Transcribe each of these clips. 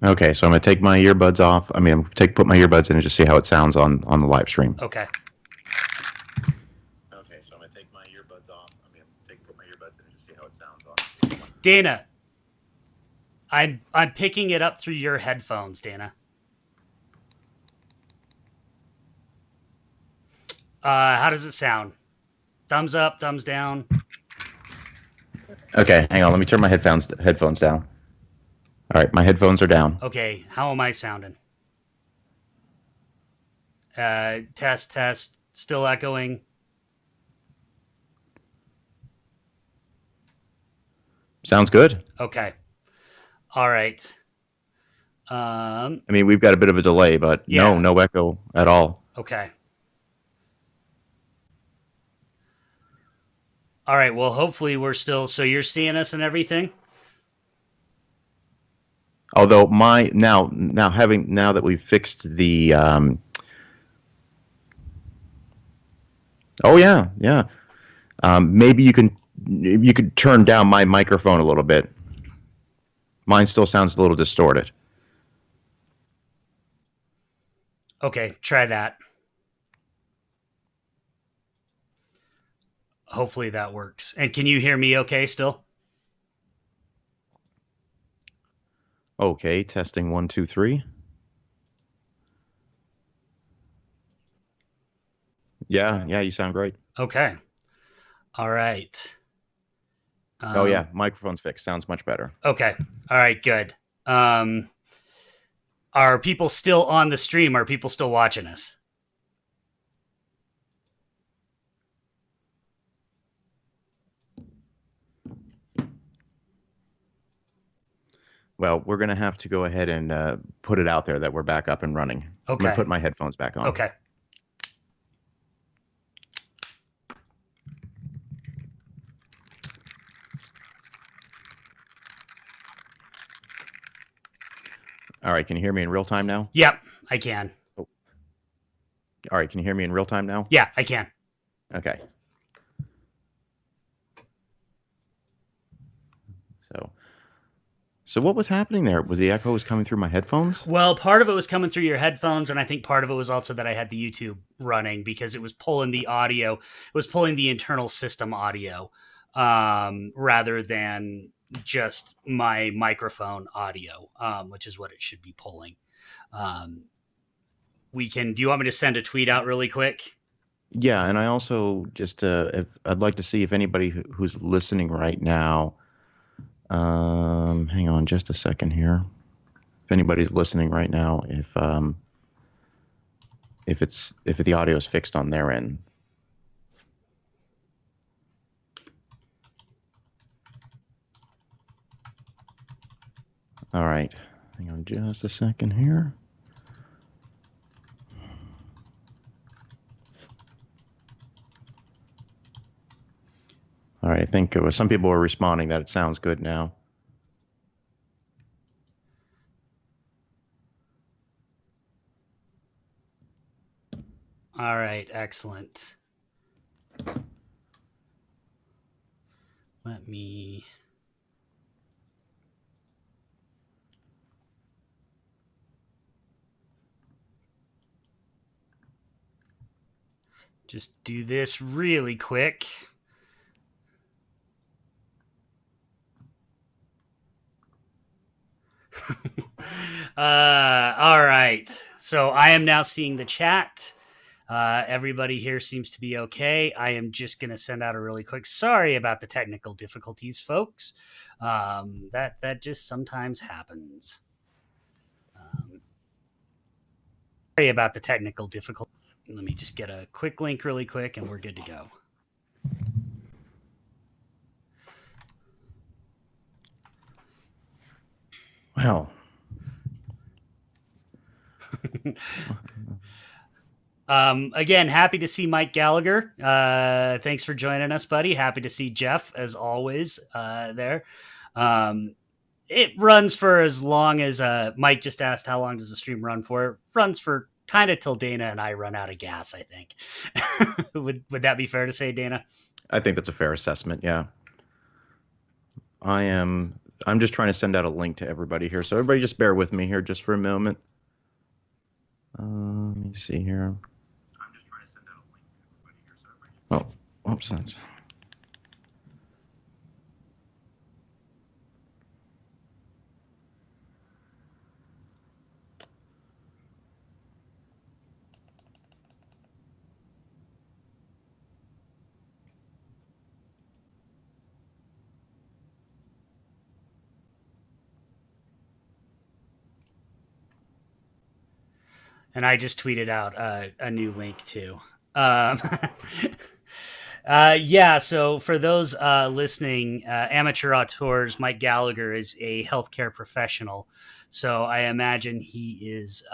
Okay, so I'm gonna take my earbuds off. I mean, put my earbuds in and just see how it sounds on the live stream. Okay. Okay, so I'm gonna take my earbuds off. I mean, put my earbuds in and just see how it sounds on. Dana, I'm picking it up through your headphones, Dana. How does it sound? Thumbs up, thumbs down. Okay, hang on. Let me turn my headphones down. All right, my headphones are down. Okay, how am I sounding? Test. Still echoing. Sounds good. Okay. All right. I mean, we've got a bit of a delay, but Yeah. no echo at all. Okay. All right. Well, hopefully we're still. So you're seeing us and everything. Although now that we've fixed the oh yeah. Maybe you could turn down my microphone a little bit. Mine still sounds a little distorted. Okay, try that. Hopefully that works. And can you hear me okay still? Okay, testing 1, 2, 3. Yeah, you sound great. Okay. All right. Oh yeah, microphone's fixed. Sounds much better. Okay. All right, good. Are people still on the stream? Are people still watching us? Well, we're going to have to go ahead and put it out there that we're back up and running. Okay. I'm going to put my headphones back on. Okay. All right, can you hear me in real time now? Yep, I can. Oh. All right, can you hear me in real time now? Yeah, I can. Okay. So what was happening there? Was the echo was coming through my headphones? Well, part of it was coming through your headphones, and I think part of it was also that I had the YouTube running because it was pulling the audio. It was pulling the internal system audio rather than just my microphone audio, which is what it should be pulling. Do you want me to send a tweet out really quick? Yeah, and I also just I'd like to see if anybody who's listening right now. Hang on just a second here. If anybody's listening right now, if the audio is fixed on their end. All right, hang on just a second here. All right, I think some people are responding that it sounds good now. All right, excellent. Let me... just do this really quick. All right. So I am now seeing the chat. Everybody here seems to be okay. I am just going to send out a really quick sorry about the technical difficulties, folks. That just sometimes happens. Sorry about the technical difficulty. Let me just get a quick link really quick and we're good to go. Well. Again, happy to see Mike Gallagher. Thanks for joining us, buddy. Happy to see Jeff, as always, there. It runs for as long as Mike just asked how long does the stream run for. It runs for kind of till Dana and I run out of gas, I think. Would that be fair to say, Dana? I think that's a fair assessment, yeah. I'm just trying to send out a link to everybody here. So everybody just bear with me here just for a moment. Let me see here. I'm just trying to send out a link to everybody here. So everybody just... Oh, oops. That's... And I just tweeted out a new link too. Yeah, so for those listening, amateur auteurs, Mike Gallagher is a healthcare professional. So I imagine he is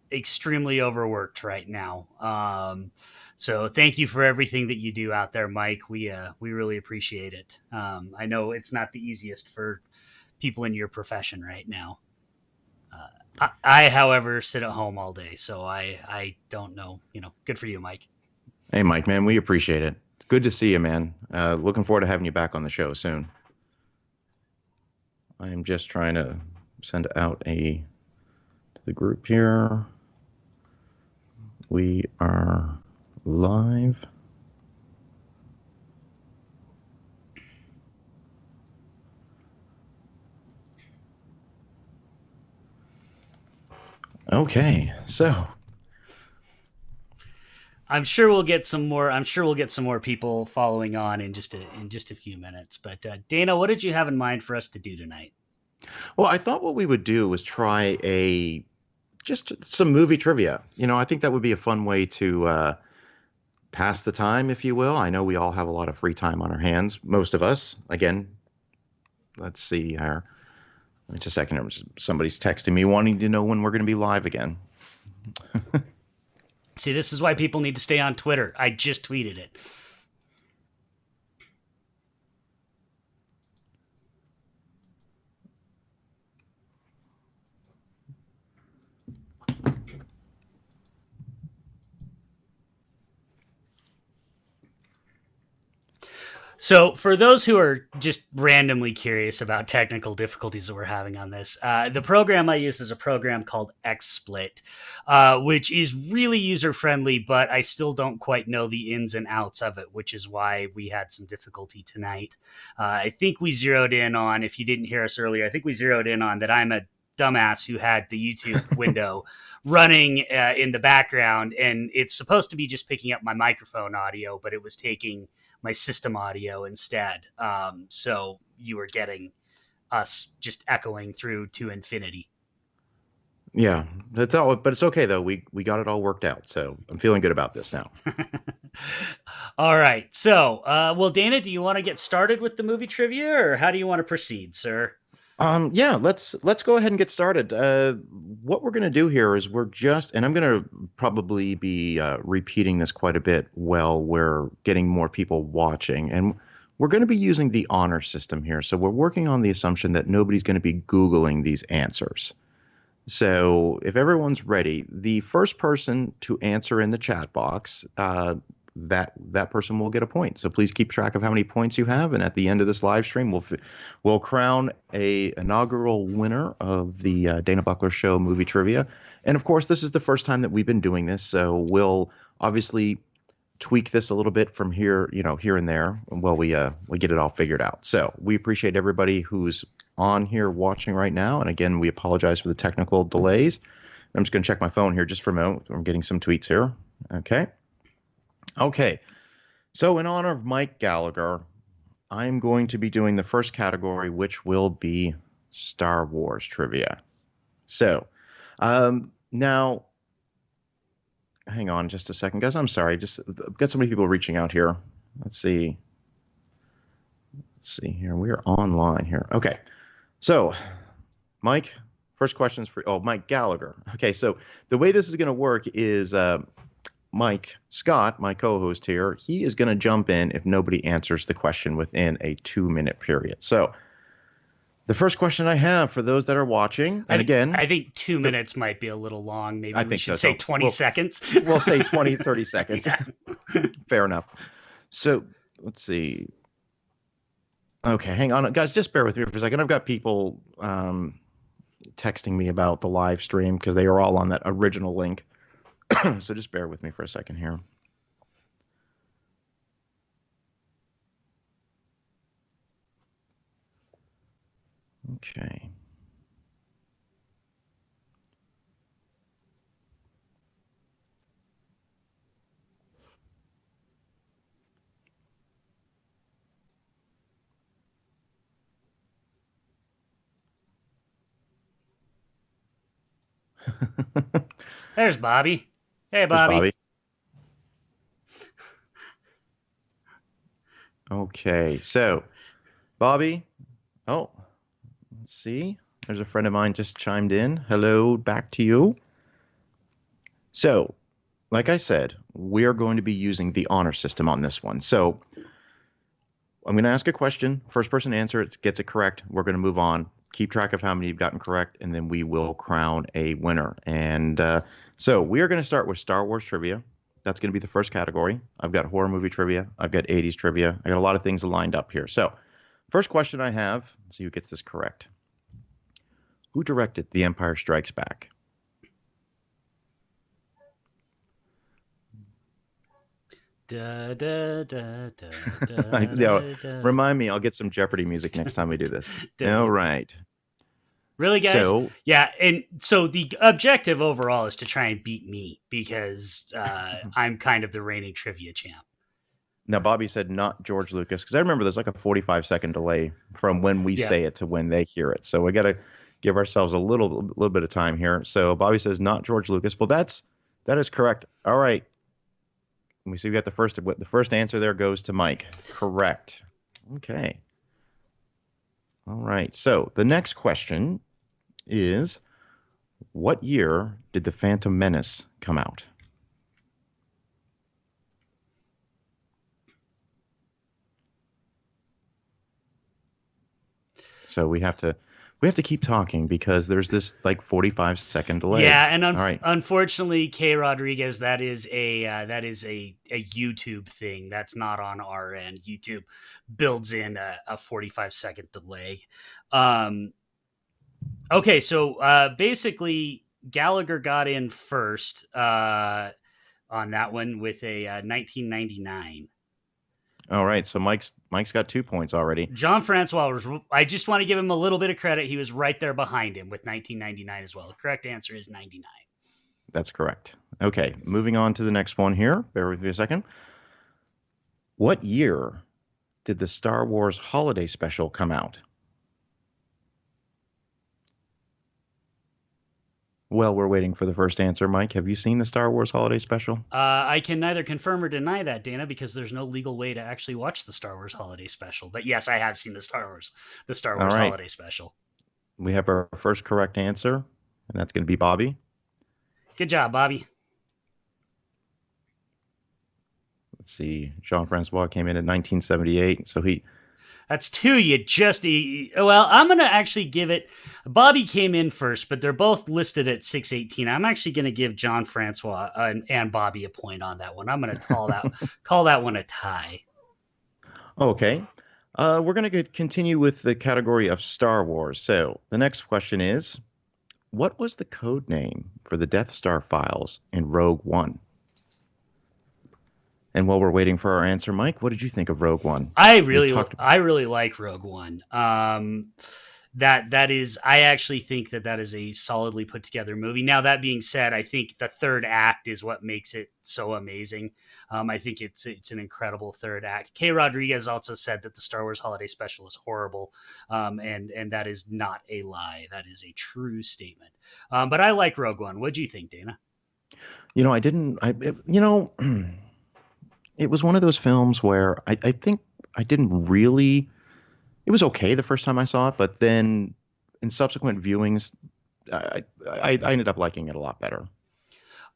extremely overworked right now. So thank you for everything that you do out there, Mike. We really appreciate it. I know it's not the easiest for people in your profession right now. I, however, sit at home all day, so I don't know. Good for you, Mike. Hey, Mike, man, we appreciate it. It's good to see you, man. Looking forward to having you back on the show soon. I am just trying to send out to the group here. We are live. Okay, so I'm sure we'll get some more people following on in just a few minutes. But Dana, what did you have in mind for us to do tonight? well, I thought what we would do was try just some movie trivia. I think that would be a fun way to pass the time, if you will. I know we all have a lot of free time on our hands, most of us. Again, let's see here. Just a second. Somebody's texting me wanting to know when we're going to be live again. See, this is why people need to stay on Twitter. I just tweeted it. So, for those who are just randomly curious about technical difficulties that we're having on this, the program I use is a program called XSplit, which is really user friendly, but I still don't quite know the ins and outs of it, which is why we had some difficulty tonight. I think we zeroed in on, if you didn't hear us earlier, I think we zeroed in on that I'm a dumbass who had the YouTube window running in the background, and it's supposed to be just picking up my microphone audio, but it was taking my system audio instead. So you were getting us just echoing through to infinity. Yeah, that's all. But it's okay though. We got it all worked out, so I'm feeling good about this now. All right. So, well, Dana, do you want to get started with the movie trivia, or how do you want to proceed, sir? Yeah, let's go ahead and get started. What we're going to do here is and I'm going to probably be repeating this quite a bit while we're getting more people watching, and we're going to be using the honor system here. So we're working on the assumption that nobody's going to be Googling these answers. So if everyone's ready, the first person to answer in the chat box, that person will get a point. So please keep track of how many points you have, and at the end of this live stream, we'll crown a inaugural winner of the Dana Buckler Show movie trivia. And of course, this is the first time that we've been doing this, so we'll obviously tweak this a little bit from here, here and there, while we get it all figured out. So we appreciate everybody who's on here watching right now, and again, we apologize for the technical delays. I'm just going to check my phone here just for a moment. I'm getting some tweets here. Okay, so in honor of Mike Gallagher, I'm going to be doing the first category, which will be Star Wars trivia. So, now, hang on just a second, guys. I'm sorry. I've got so many people reaching out here. Let's see here. We are online here. Okay, so Mike, first question's for Mike Gallagher. Okay, so the way this is going to work is Mike Scott, my co-host here, he is going to jump in if nobody answers the question within a 2-minute period. So the first question I have for those that are watching, and again, I think 2 minutes might be a little long. Maybe I we think should so. say 20 seconds. We'll say 20, 30 seconds. Yeah. Fair enough. So let's see. Okay, hang on, guys. Just bear with me for a second. I've got people texting me about the live stream because they are all on that original link. So just bear with me for a second here. Okay. There's Bobby. Hey, There's Bobby. Bobby. Okay, so Bobby. Oh, let's see. There's a friend of mine just chimed in. Hello, back to you. So, like I said, we are going to be using the honor system on this one. So, I'm going to ask a question. First person to answer it gets it correct. We're going to move on. Keep track of how many you've gotten correct, and then we will crown a winner. And so we are going to start with Star Wars trivia. That's going to be the first category. I've got horror movie trivia. I've got 80s trivia. I got a lot of things lined up here. So, first question I have, see who gets this correct. Who directed The Empire Strikes Back? Da, da, da, da, Remind me, I'll get some Jeopardy music next time we do this. All right. Really, guys? So, yeah, and so the objective overall is to try and beat me because I'm kind of the reigning trivia champ. now Bobby said not George Lucas because I remember there's like a 45-second delay from when we say it to when they hear it. So we got to give ourselves a little bit of time here. So Bobby says not George Lucas. Well, that is correct. All right. Let me see. We got the first answer there goes to Mike. Correct. Okay. All right. So the next question is, what year did The Phantom Menace come out? So we have to keep talking because there's this like 45-second delay. Yeah, and all right. Unfortunately, K. Rodriguez, that is a YouTube thing. That's not on our end. YouTube builds in a 45-second delay. Okay, so basically, Gallagher got in first on that one with a 1999. All right, so Mike's got 2 points already. John Francois was. I just want to give him a little bit of credit. He was right there behind him with 1999 as well. The correct answer is 99. That's correct. Okay, moving on to the next one here. Bear with me a second. What year did the Star Wars Holiday Special come out? Well, we're waiting for the first answer. Mike, have you seen the Star Wars Holiday Special? I can neither confirm or deny that, Dana, because there's no legal way to actually watch the Star Wars Holiday Special. But yes, I have seen the Star Wars Holiday Special. We have our first correct answer, and that's going to be Bobby. Good job, Bobby. Let's see. Jean-Francois came in 1978, so That's two. Well, I'm going to actually give it. Bobby came in first, but they're both listed at 618. I'm actually going to give John Francois and Bobby a point on that one. I'm going to call that one a tie. Okay. We're going to continue with the category of Star Wars. So the next question is, what was the code name for the Death Star files in Rogue One? And while we're waiting for our answer, Mike, what did you think of Rogue One? I really like Rogue One. That is, I actually think that is a solidly put together movie. Now, that being said, I think the third act is what makes it so amazing. I think it's an incredible third act. K. Rodriguez also said that the Star Wars Holiday Special is horrible, and that is not a lie. That is a true statement. But I like Rogue One. What do you think, Dana? I didn't. It was one of those films where I think I didn't really. It was okay the first time I saw it, but then in subsequent viewings, I ended up liking it a lot better.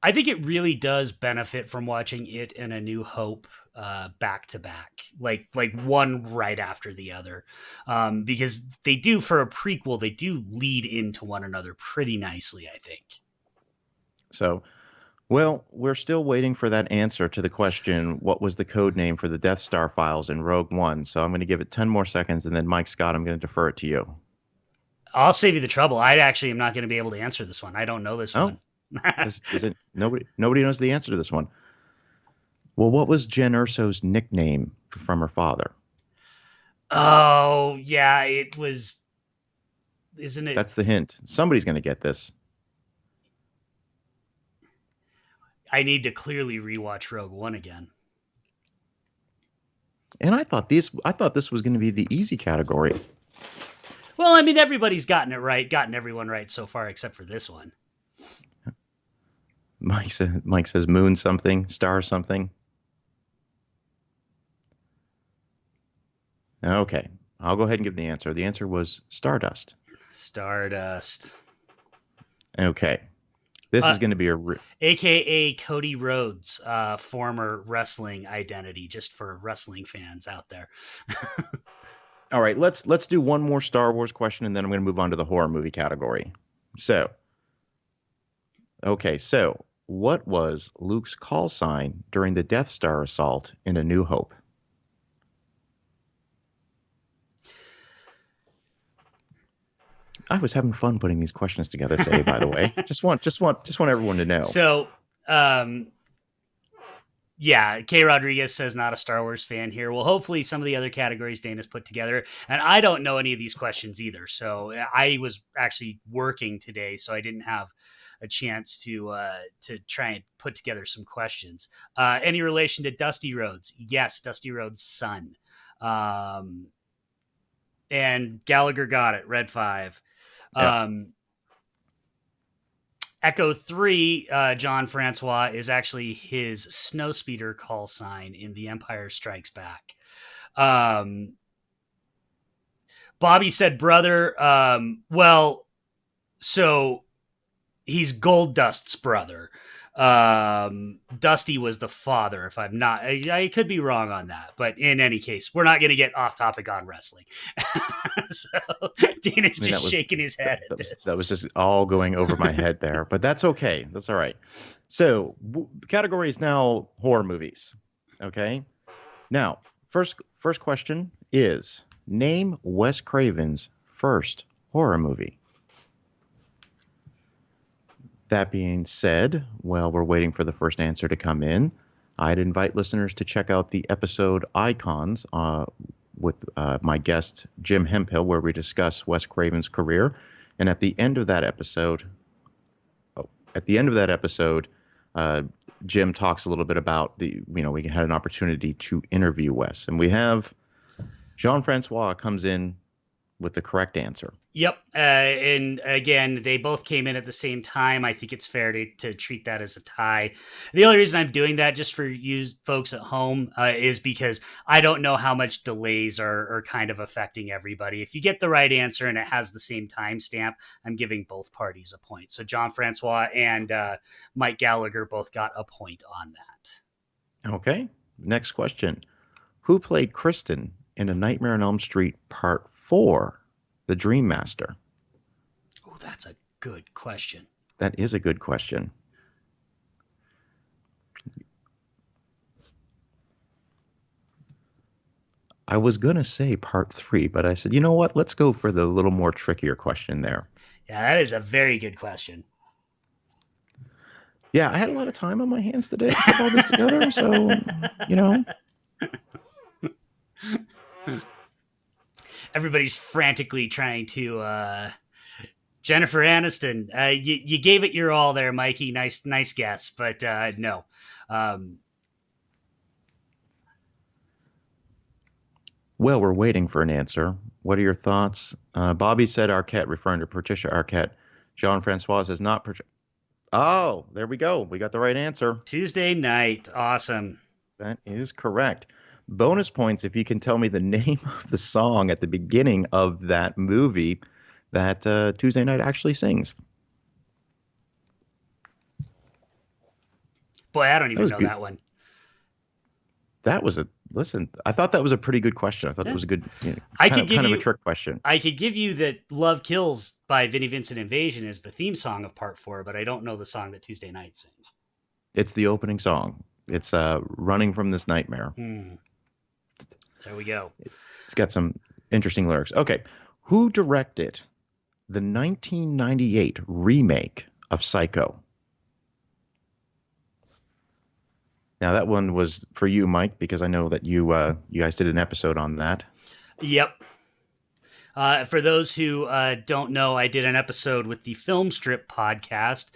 I think it really does benefit from watching it and A New Hope back to back, like one right after the other, because they do, for a prequel, they do lead into one another pretty nicely, I think. So Well, we're still waiting for that answer to the question, what was the code name for the Death Star files in Rogue One? So I'm going to give it 10 more seconds, and then Mike Scott, I'm going to defer it to you. I'll save you the trouble. I actually am not going to be able to answer this one. I don't know this Oh, one. this is it. Nobody knows the answer to this one. Well, what was Jen Urso's nickname from her father? Oh, yeah, it was. Isn't it? That's the hint. Somebody's going to get this. I need to clearly rewatch Rogue One again. And I thought this was going to be the easy category. Well, I mean, everybody's gotten it right, gotten everyone right so far, except for this one. Mike says moon something, star something. Okay, I'll go ahead and give the answer. The answer was Stardust. Stardust. Okay, this is going to be AKA Cody Rhodes, former wrestling identity, just for wrestling fans out there. All right, let's do one more Star Wars question, and then I'm going to move on to the horror movie category. So, what was Luke's call sign during the Death Star assault in A New Hope? I was having fun putting these questions together today, by the way. just want everyone to know. So, yeah, Kay Rodriguez says not a Star Wars fan here. Well, hopefully some of the other categories Dana's put together. And I don't know any of these questions either. So I was actually working today, so I didn't have a chance to try and put together some questions. Any relation to Dusty Rhodes? Yes, Dusty Rhodes' son. And Gallagher got it, Red 5. Yeah. Echo 3, John Francois, is actually his snowspeeder call sign in The Empire Strikes Back. Bobby said brother. Well, so he's Gold Dust's brother. Dusty was the father, if I'm not, I could be wrong on that, but in any case, we're not going to get off topic on wrestling. So Dana's just shaking his head at this. That was just all going over my head there, but that's okay. That's all right. So the category is now horror movies. Okay. Now, first question is, name Wes Craven's first horror movie. That being said, while we're waiting for the first answer to come in, I'd invite listeners to check out the episode Icons with my guest, Jim Hemphill, where we discuss Wes Craven's career. And at the end of that episode, Jim talks a little bit about we had an opportunity to interview Wes. And we have Jean-Francois comes in with the correct answer. Yep. And again, they both came in at the same time. I think it's fair to treat that as a tie. The only reason I'm doing that, just for you folks at home, is because I don't know how much delays are kind of affecting everybody. If you get the right answer and it has the same timestamp, I'm giving both parties a point. So John Francois and Mike Gallagher both got a point on that. Okay. Next question. Who played Kristen in A Nightmare on Elm Street Part 4, The Dream Master? Oh, that's a good question. That is a good question. I was going to say Part 3, but I said, you know what? Let's go for the little more trickier question there. Yeah, that is a very good question. Yeah, I had a lot of time on my hands today to put all this together, so, Everybody's frantically trying to Jennifer Aniston. You gave it your all there, Mikey. Nice guess, but no. Well, we're waiting for an answer. What are your thoughts? Bobby said Arquette, referring to Patricia Arquette. Jean-Francois says not Oh, there we go. We got the right answer. Tuesday Night. Awesome. That is correct. Bonus points if you can tell me the name of the song at the beginning of that movie that Tuesday Night actually sings. Boy, I don't even know that one. Listen, I thought that was a pretty good question. I thought that was a good, kind of a trick question. I could give you that Love Kills by Vinnie Vincent Invasion is the theme song of Part 4, but I don't know the song that Tuesday Night sings. It's the opening song. It's Running from This Nightmare. Hmm. There we go. It's got some interesting lyrics. Okay. Who directed the 1998 remake of Psycho? Now that one was for you, Mike, because I know that you guys did an episode on that. Yep. For those who don't know, I did an episode with the Film Strip podcast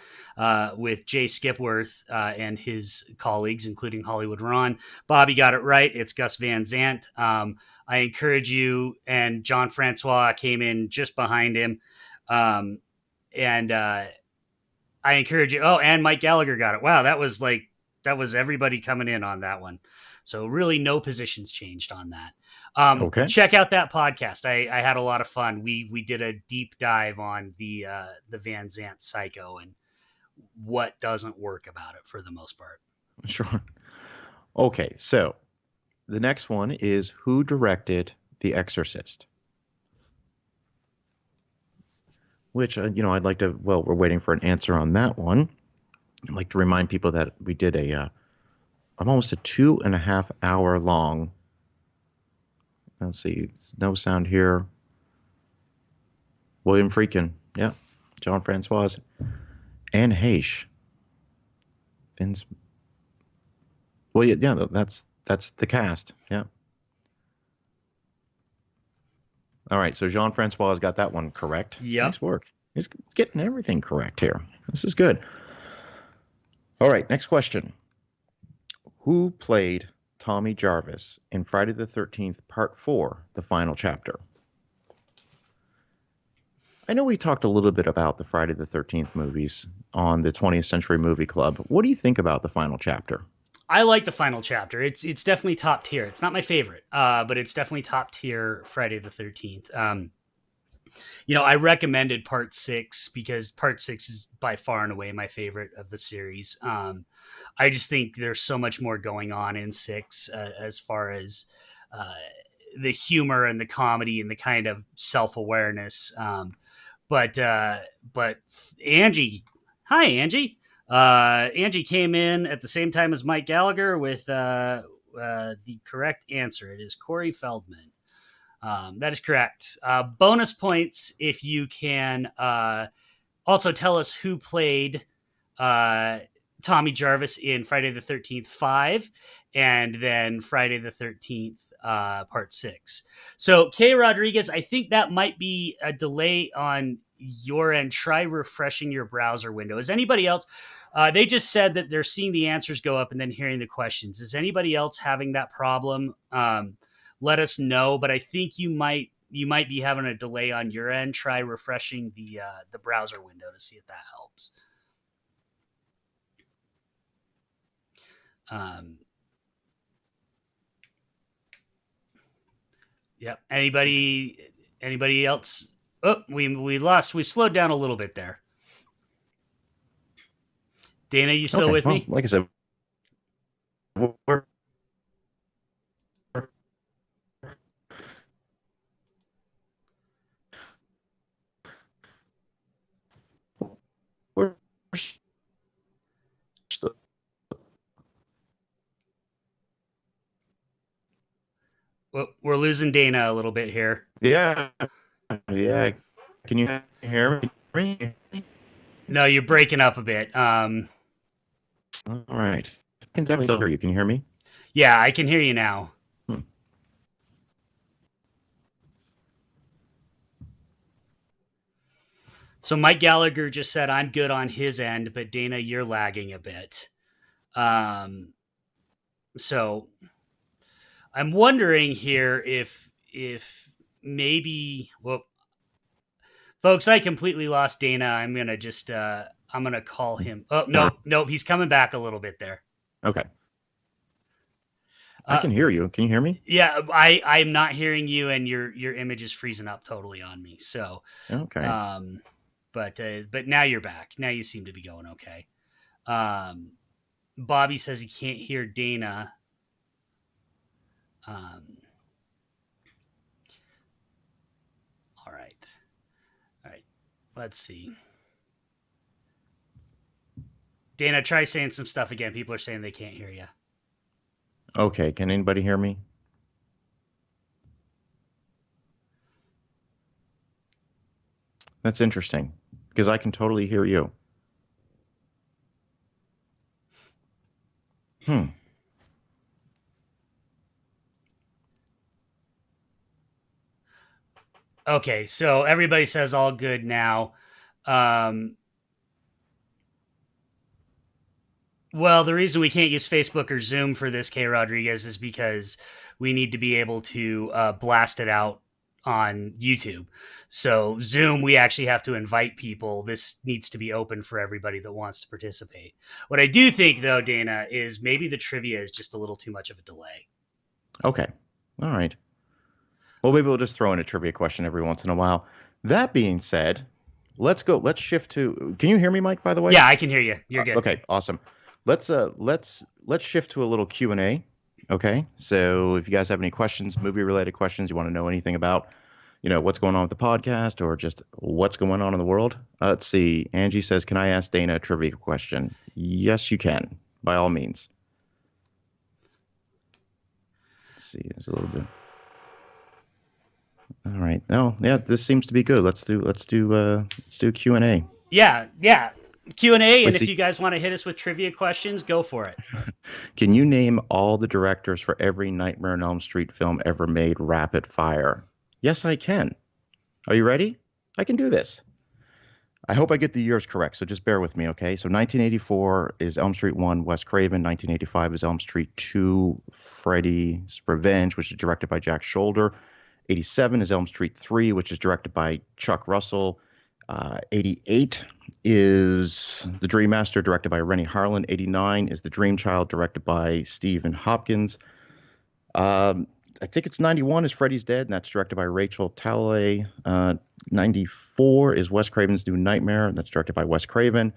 with Jay Skipworth and his colleagues, including Hollywood Ron. Bobby got it right. It's Gus Van Zant. I encourage you, and John Francois came in just behind him. And I encourage you. Oh, and Mike Gallagher got it. Wow, that was everybody coming in on that one. So really, no positions changed on that. Okay. Check out that podcast. I had a lot of fun. We did a deep dive on the Van Zant Psycho and what doesn't work about it for the most part. Sure. Okay, so the next one is who directed The Exorcist? Which, I'd like to, well, we're waiting for an answer on that one. I'd like to remind people that we did almost a 2.5 hour long, let's see, no sound here. William Friedkin, yeah. John Francois, Anne Heche. Vince. Well, yeah, that's the cast, yeah. All right, so Jean Francois has got that one correct. Yep. Nice work. He's getting everything correct here. This is good. All right, next question. Who played Tommy Jarvis in Friday the 13th, Part 4, the final chapter? I know we talked a little bit about the Friday the 13th movies on the 20th Century Movie Club. What do you think about the final chapter? I like the final chapter. It's definitely top tier. It's not my favorite, but it's definitely top tier Friday the 13th. I recommended part 6 because part 6 is by far and away my favorite of the series. I just think there's so much more going on in 6 as far as the humor and the comedy and the kind of self-awareness. But Angie, hi Angie. Angie came in at the same time as Mike Gallagher with the correct answer. It is Corey Feldman. That is correct. Bonus points if you can also tell us who played Tommy Jarvis in Friday the 13th 5 and then Friday the 13th Part 6. So, Kay Rodriguez, I think that might be a delay on your end. Try refreshing your browser window. Is anybody else? They just said that they're seeing the answers go up and then hearing the questions. Is anybody else having that problem? Let us know. But I think you might be having a delay on your end. Try refreshing the browser window to see if that helps. Yep. Anybody else? Oh, we slowed down a little bit there. Dana, you still with me? Like I said, we're We're losing Dana a little bit here. yeah. Can you hear me? No, you're breaking up a bit. All right. I can definitely still hear you. Can you hear me? Yeah, I can hear you now. So Mike Gallagher just said I'm good on his end, but Dana, you're lagging a bit. So I'm wondering here if maybe, well, folks, I completely lost Dana. I'm gonna just I'm gonna call him. Oh nope, he's coming back a little bit there. Okay. I can hear you. Can you hear me? Yeah, I'm not hearing you, and your image is freezing up totally on me. So okay. But now you're back. Now you seem to be going okay. Bobby says he can't hear Dana. All right. Let's see. Dana, try saying some stuff again. People are saying they can't hear you. Okay, can anybody hear me? That's interesting because I can totally hear you. Hmm. Okay, so everybody says all good now. Um, well, the reason we can't use Facebook or Zoom for this, K. Rodriguez, is because we need to be able to blast it out on YouTube. So Zoom, we actually have to invite people. This needs to be open for everybody that wants to participate. What I do think, though, Dana, is maybe the trivia is just a little too much of a delay. Okay. All right. Well, maybe we'll just throw in a trivia question every once in a while. That being said, let's go. Let's shift to. Can you hear me, Mike? By the way. Yeah, I can hear you. You're good. Okay. Awesome. Let's shift to a little Q&A. Okay. So if you guys have any questions, movie related questions, you want to know anything about, what's going on with the podcast or just what's going on in the world. Let's see. Angie says, "Can I ask Dana a trivia question?" Yes, you can. By all means. Let's see. There's a little bit. All right. Oh, yeah, this seems to be good. Let's do Q&A. Yeah. Q&A, Wait, and if see, you guys want to hit us with trivia questions, go for it. can you name all the directors for every Nightmare on Elm Street film ever made rapid fire? Yes, I can. Are you ready? I can do this. I hope I get the years correct, so just bear with me, okay? So 1984 is Elm Street 1, Wes Craven. 1985 is Elm Street 2, Freddy's Revenge, which is directed by Jack Sholder. 87 is Elm Street 3, which is directed by Chuck Russell. 88 is The Dream Master, directed by Rennie Harlin. 89 is The Dream Child, directed by Stephen Hopkins. I think it's 91 is Freddy's Dead, and that's directed by Rachel Talalay. 94 is Wes Craven's New Nightmare, and that's directed by Wes Craven.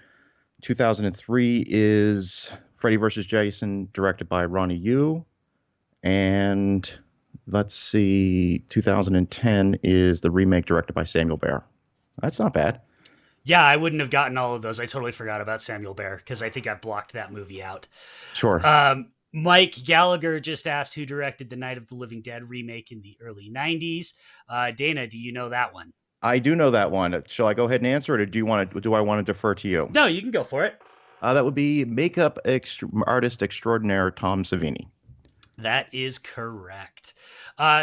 2003 is Freddy vs. Jason, directed by Ronnie Yu. And let's see, 2010 is the remake directed by Samuel Behr. That's not bad. Yeah, I wouldn't have gotten all of those. I totally forgot about Samuel Behr because I think I blocked that movie out. Sure. Mike Gallagher just asked who directed the Night of the Living Dead remake in the early 90s. Dana, do you know that one? I do know that one. Shall I go ahead and answer it, or do I want to defer to you? No, you can go for it. That would be makeup artist extraordinaire Tom Savini. That is correct.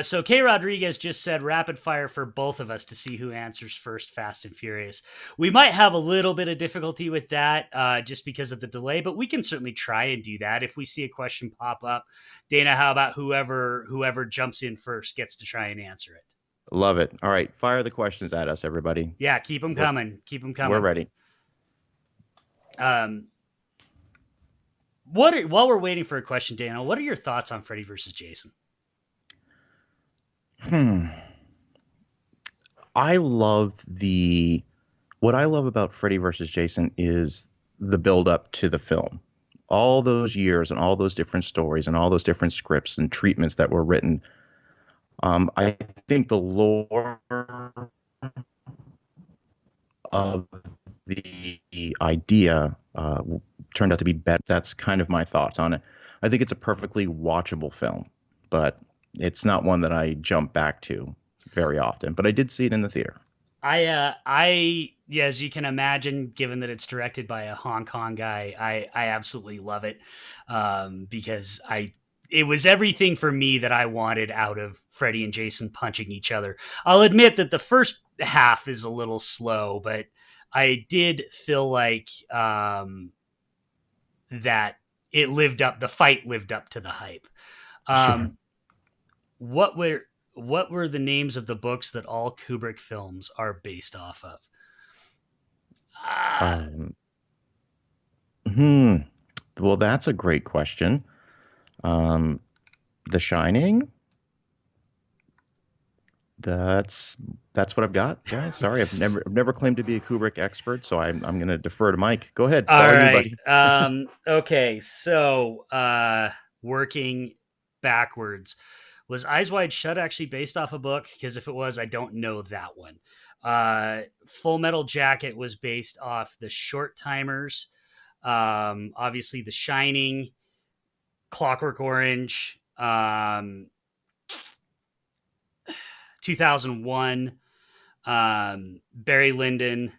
So K. Rodriguez just said rapid fire for both of us to see who answers first, Fast and Furious. We might have a little bit of difficulty with that just because of the delay, but we can certainly try and do that if we see a question pop up. Dana, how about whoever jumps in first gets to try and answer it? Love it. All right, fire the questions at us, everybody. Yeah, keep them coming. Keep them coming. We're ready. While we're waiting for a question, Dana, what are your thoughts on Freddy versus Jason? What I love about Freddy versus Jason is the build up to the film. All those years and all those different stories and all those different scripts and treatments that were written. I think the lore of the idea turned out to be better. That's kind of my thoughts on it. I think it's a perfectly watchable film, but it's not one that I jump back to very often. But I did see it in the theater. Yeah, as you can imagine, given that it's directed by a Hong Kong guy, I absolutely love it because it was everything for me that I wanted out of Freddy and Jason punching each other. I'll admit that the first half is a little slow, but I did feel like that the fight lived up to the hype. Sure. What were the names of the books that all Kubrick films are based off of? Well, that's a great question. The Shining. That's what I've got, guys. Sorry, I've never claimed to be a Kubrick expert, so I'm going to defer to Mike. Go ahead. All right. You, buddy. Okay. So, working backwards, was Eyes Wide Shut actually based off a book? Because if it was, I don't know that one. Full Metal Jacket was based off The Short Timers. Obviously, The Shining, Clockwork Orange, 2001, Barry Lyndon.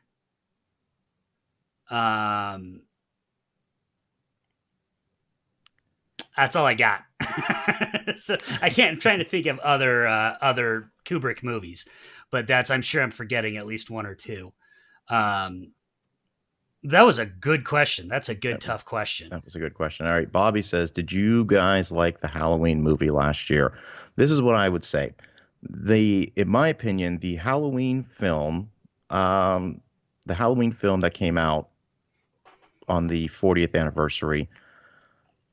That's all I got. So I'm trying to think of other Kubrick movies, but I'm sure I'm forgetting at least one or two. Um, that was a good question. That's a good, That was tough question. that was a good question. All right, Bobby says, "Did you guys like the Halloween movie last year?" This is what I would say. In my opinion, um, the Halloween film that came out on the 40th anniversary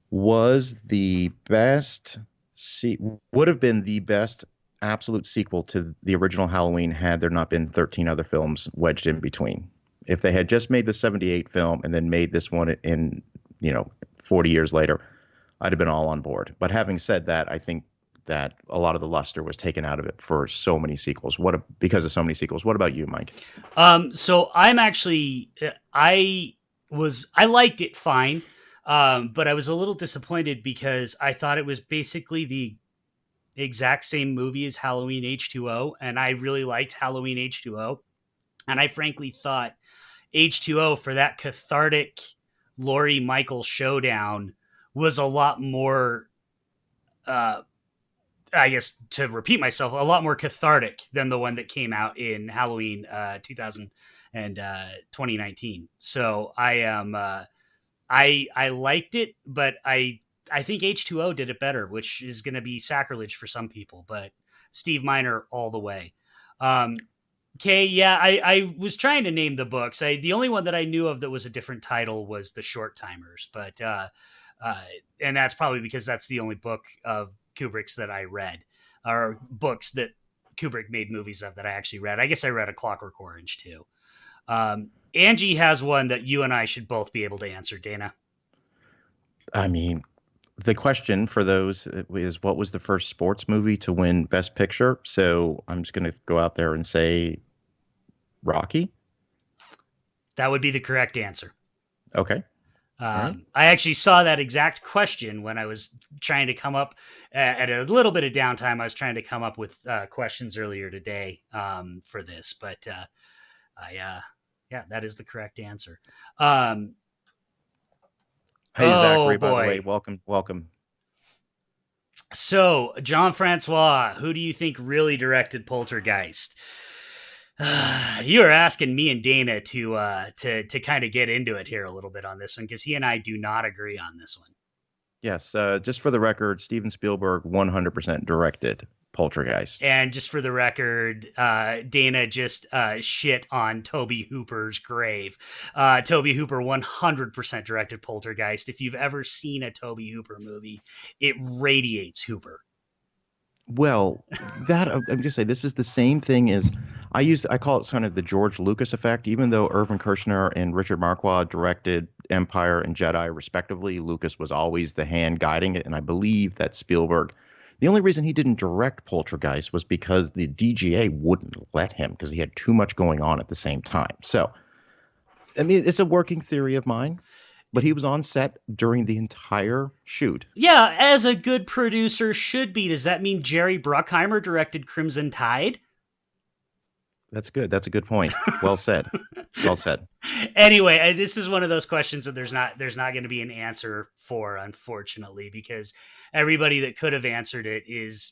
was the best, se- would have been the best absolute sequel to the original Halloween had there not been 13 other films wedged in between. If they had just made the 78 film and then made this one in, 40 years later, I'd have been all on board. But having said that, I think that a lot of the luster was taken out of it for so many sequels. Because of so many sequels. What about you, Mike? So I'm actually, I liked it fine. But I was a little disappointed because I thought it was basically the exact same movie as Halloween H2O, and I really liked Halloween H2O. And I frankly thought H2O, for that cathartic Laurie Michael showdown, was a lot more, uh, I guess, to repeat myself, a lot more cathartic than the one that came out in Halloween 2000 and 2019. So I am. I liked it, but I think H2O did it better, which is going to be sacrilege for some people. But Steve Miner all the way. Okay, yeah, I was trying to name the books. The only one that I knew of that was a different title was The Short Timers, but uh, and that's probably because that's the only book of Kubrick's that I read, or books that Kubrick made movies of that I actually read. I guess I read A Clockwork Orange too. Angie has one that you and I should both be able to answer, Dana. I mean, the question for those is, what was the first sports movie to win Best Picture? So I'm just going to go out there and say Rocky. That would be the correct answer. Okay. All right. I actually saw that exact question when I was trying to come up at a little bit of downtime. I was trying to come up with questions earlier today for this, but yeah, that is the correct answer. Hey, Oh Zachary, by the way, boy. welcome, welcome. So, John Francois, who do you think really directed Poltergeist? You are asking me and Dana to kind of get into it here a little bit on this one because he and I do not agree on this one. Yes, just for the record, Steven Spielberg 100% directed Poltergeist. And just for the record, Dana just shit on Toby Hooper's grave. Toby Hooper 100% directed Poltergeist. If you've ever seen a Toby Hooper movie, it radiates Hooper. Well, I'm going to say this is the same thing as I call it kind of the George Lucas effect. Even though Irvin Kershner and Richard Marquand directed Empire and Jedi respectively, Lucas was always the hand guiding it. And I believe that Spielberg, the only reason he didn't direct Poltergeist was because the DGA wouldn't let him because he had too much going on at the same time. So, I mean, it's a working theory of mine, but he was on set during the entire shoot. Yeah, as a good producer should be. Does that mean Jerry Bruckheimer directed Crimson Tide? That's good. That's a good point. Well said. Well said. Anyway, this is one of those questions that there's not going to be an answer for, unfortunately, because everybody that could have answered it is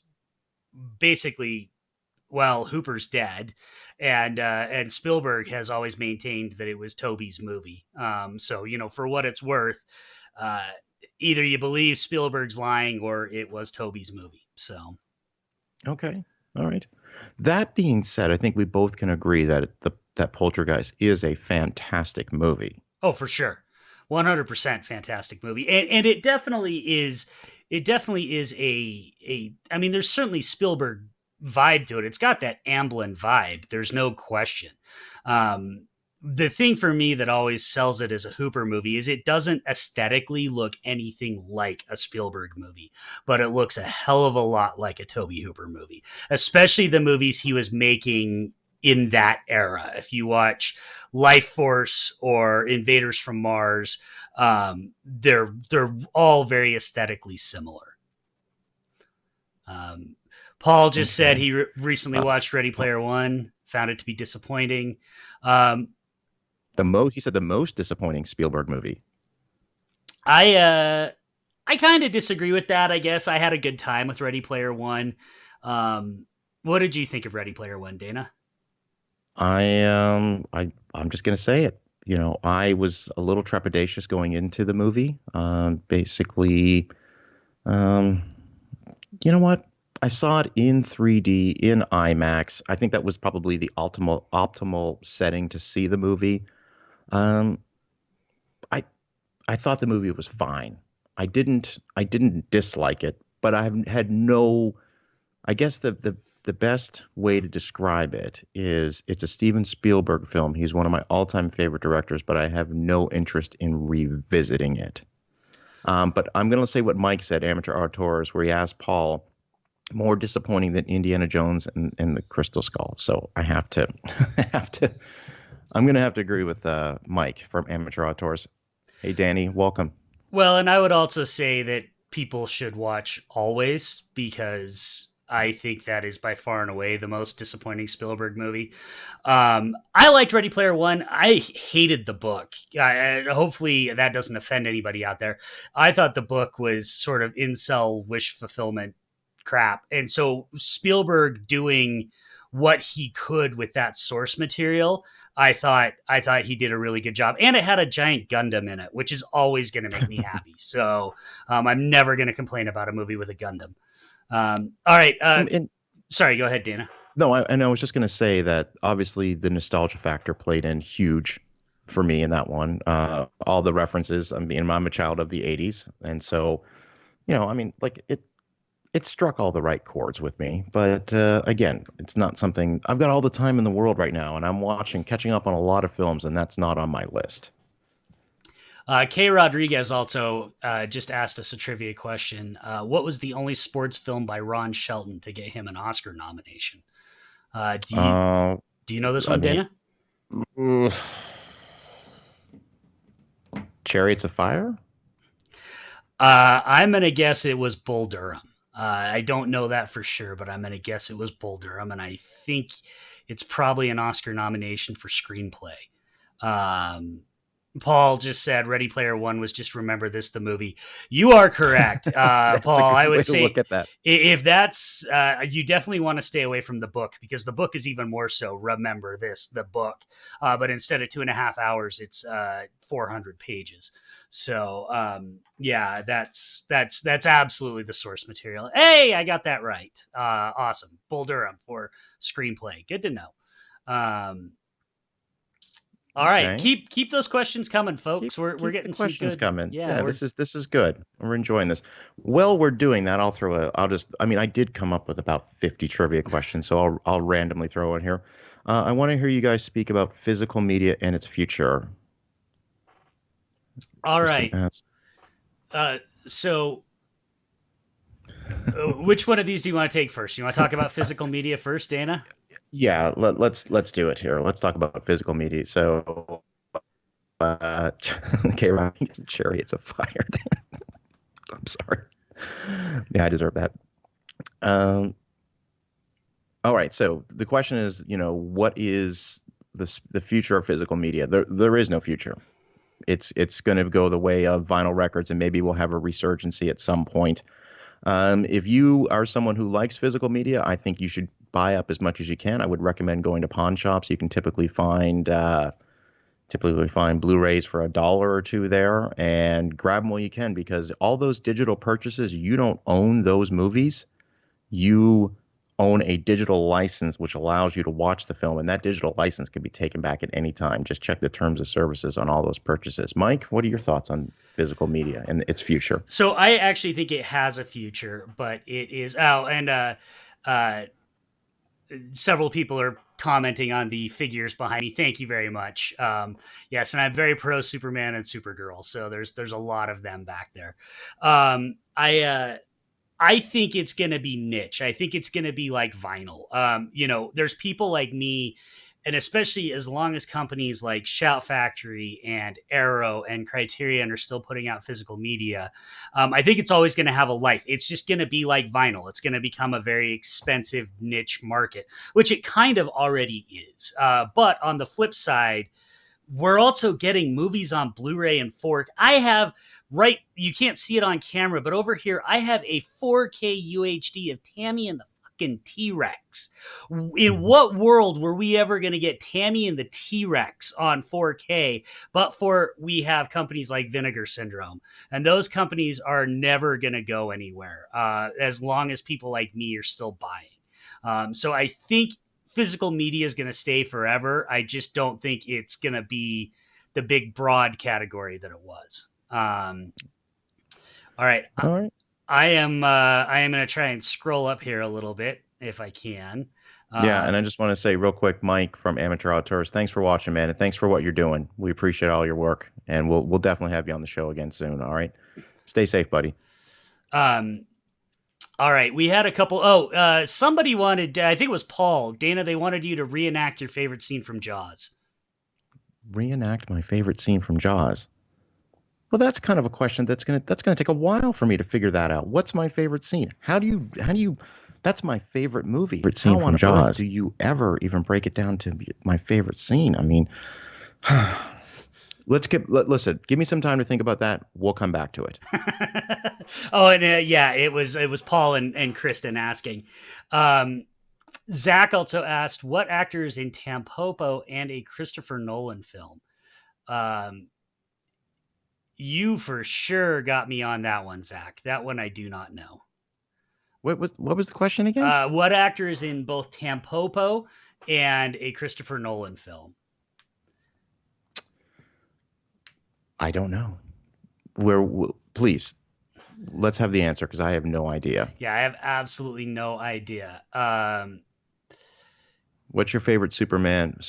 basically, well, Hooper's dead, and Spielberg has always maintained that it was Toby's movie. So for what it's worth, uh, either you believe Spielberg's lying or it was Toby's movie. So Okay. All right. That being said, I think we both can agree that that Poltergeist is a fantastic movie. oh, for sure, 100% fantastic movie, and it definitely is. It definitely is a. I mean, there's certainly Spielberg vibe to it. It's got that Amblin vibe. There's no question. The thing for me that always sells it as a Hooper movie is it doesn't aesthetically look anything like a Spielberg movie, but it looks a hell of a lot like a Toby Hooper movie, especially the movies he was making in that era. If you watch Life Force or Invaders from Mars, they're all very aesthetically similar. Paul just said he recently watched Ready Player One, found it to be disappointing. He said the most disappointing Spielberg movie. I kind of disagree with that. I guess I had a good time with Ready Player One. What did you think of Ready Player One, Dana? I'm just gonna say it. You know, I was a little trepidatious going into the movie. Basically, um, you know what? I saw it in 3D in IMAX. I think that was probably the optimal setting to see the movie. Um, I I thought the movie was fine. I didn't dislike it, but had no. I guess the best way to describe it is it's a Steven Spielberg film. He's one of my all-time favorite directors, but I have no interest in revisiting it. But I'm going to say what Mike said, Amateur Auteurs, where he asked Paul, more disappointing than Indiana Jones and the Crystal Skull. So I have to, I'm going to have to agree with Mike from Amateur Auteurs. Hey, Danny, welcome. Well, and I would also say that people should watch Always, because I think that is by far and away the most disappointing Spielberg movie. I liked Ready Player One. I hated the book. Hopefully that doesn't offend anybody out there. I thought the book was sort of incel wish fulfillment crap. And so Spielberg doing what he could with that source material, I thought he did a really good job, and it had a giant Gundam in it, which is always going to make me happy. So I'm never going to complain about a movie with a Gundam. All right, sorry, go ahead, Dana. No, and I was just going to say that obviously the nostalgia factor played in huge for me in that one. All the references. I mean, I'm a child of the '80s, and so I mean, like it struck all the right chords with me. But again, it's not something I've got all the time in the world right now, and I'm catching up on a lot of films, and that's not on my list. Kay Rodriguez also just asked us a trivia question. What was the only sports film by Ron Shelton to get him an Oscar nomination? Do you know this one, Dana? Chariots of Fire? I'm going to guess it was Bull Durham. I don't know that for sure, but I'm going to guess it was Bull Durham, and I think it's probably an Oscar nomination for screenplay. Paul just said Ready Player One was just Remember This, the movie. You are correct, Paul. I would say look at that. If that's you definitely want to stay away from the book, because the book is even more so Remember This, the book. But instead of 2.5 hours, it's 400 pages. So yeah, that's absolutely the source material. Hey, I got that right. Awesome. Bull Durham for screenplay. Good to know. All right, okay. keep those questions coming, folks. We're getting some questions good coming. Yeah, we're, this is good. We're enjoying this. Well, we're doing that. I mean, I did come up with about 50 trivia questions, so I'll randomly throw in here. I want to hear you guys speak about physical media and its future. all right. So which one of these do you want to take first? You want to talk about physical media first, Dana? Yeah, let's do it here. Let's talk about physical media. So, okay, right, Chariots of Fire. I'm sorry. Yeah, I deserve that. All right. So the question is, what is the future of physical media? There is no future. It's going to go the way of vinyl records, and maybe we'll have a resurgency at some point. If you are someone who likes physical media, I think you should buy up as much as you can. I would recommend going to pawn shops. You can typically find Blu-rays for $1 or $2 there, and grab them while you can, because all those digital purchases, you don't own those movies. You own a digital license which allows you to watch the film, and that digital license can be taken back at any time. Just check the terms of services on all those purchases. Mike, what are your thoughts on physical media and its future? So I actually think it has a future, but it is several people are commenting on the figures behind me. Thank you very much. Yes, and I'm very pro Superman and Supergirl, so there's a lot of them back there. I think it's going to be niche. I think it's going to be like vinyl. There's people like me, and especially as long as companies like Shout Factory and Arrow and Criterion are still putting out physical media, I think it's always going to have a life. It's just going to be like vinyl. It's going to become a very expensive niche market, which it kind of already is. But on the flip side, we're also getting movies on Blu-ray and 4K. I have right, you can't see it on camera, but over here I have a 4K UHD of Tammy and the fucking T-Rex. In what world were we ever going to get Tammy and the T-Rex on 4K? But for we have companies like Vinegar Syndrome, and those companies are never going to go anywhere as long as people like me are still buying. So I think physical media is going to stay forever. I just don't think it's going to be the big broad category that it was. All right. All right. I am going to try and scroll up here a little bit if I can. Yeah, and I just want to say real quick, Mike from Amateur Outdoors, thanks for watching, man, and thanks for what you're doing. We appreciate all your work, and we'll definitely have you on the show again soon. All right. Stay safe, buddy. All right, we had a couple. Somebody wanted, I think it was Paul, Dana. They wanted you to reenact your favorite scene from Jaws. Reenact my favorite scene from Jaws. Well, that's kind of a question that's gonna take a while for me to figure that out. What's my favorite scene? How do you? That's my favorite movie. Favorite scene from Jaws. Do you ever even break it down to my favorite scene? I mean, listen. Give me some time to think about that. We'll come back to it. It was Paul and Kristen asking. Zach also asked what actors in Tampopo and a Christopher Nolan film. You for sure got me on that one, Zach. That one I do not know. What was the question again? What actors in both Tampopo and a Christopher Nolan film? I don't know. Please, let's have the answer because I have no idea. Yeah, I have absolutely no idea. What's your favorite Superman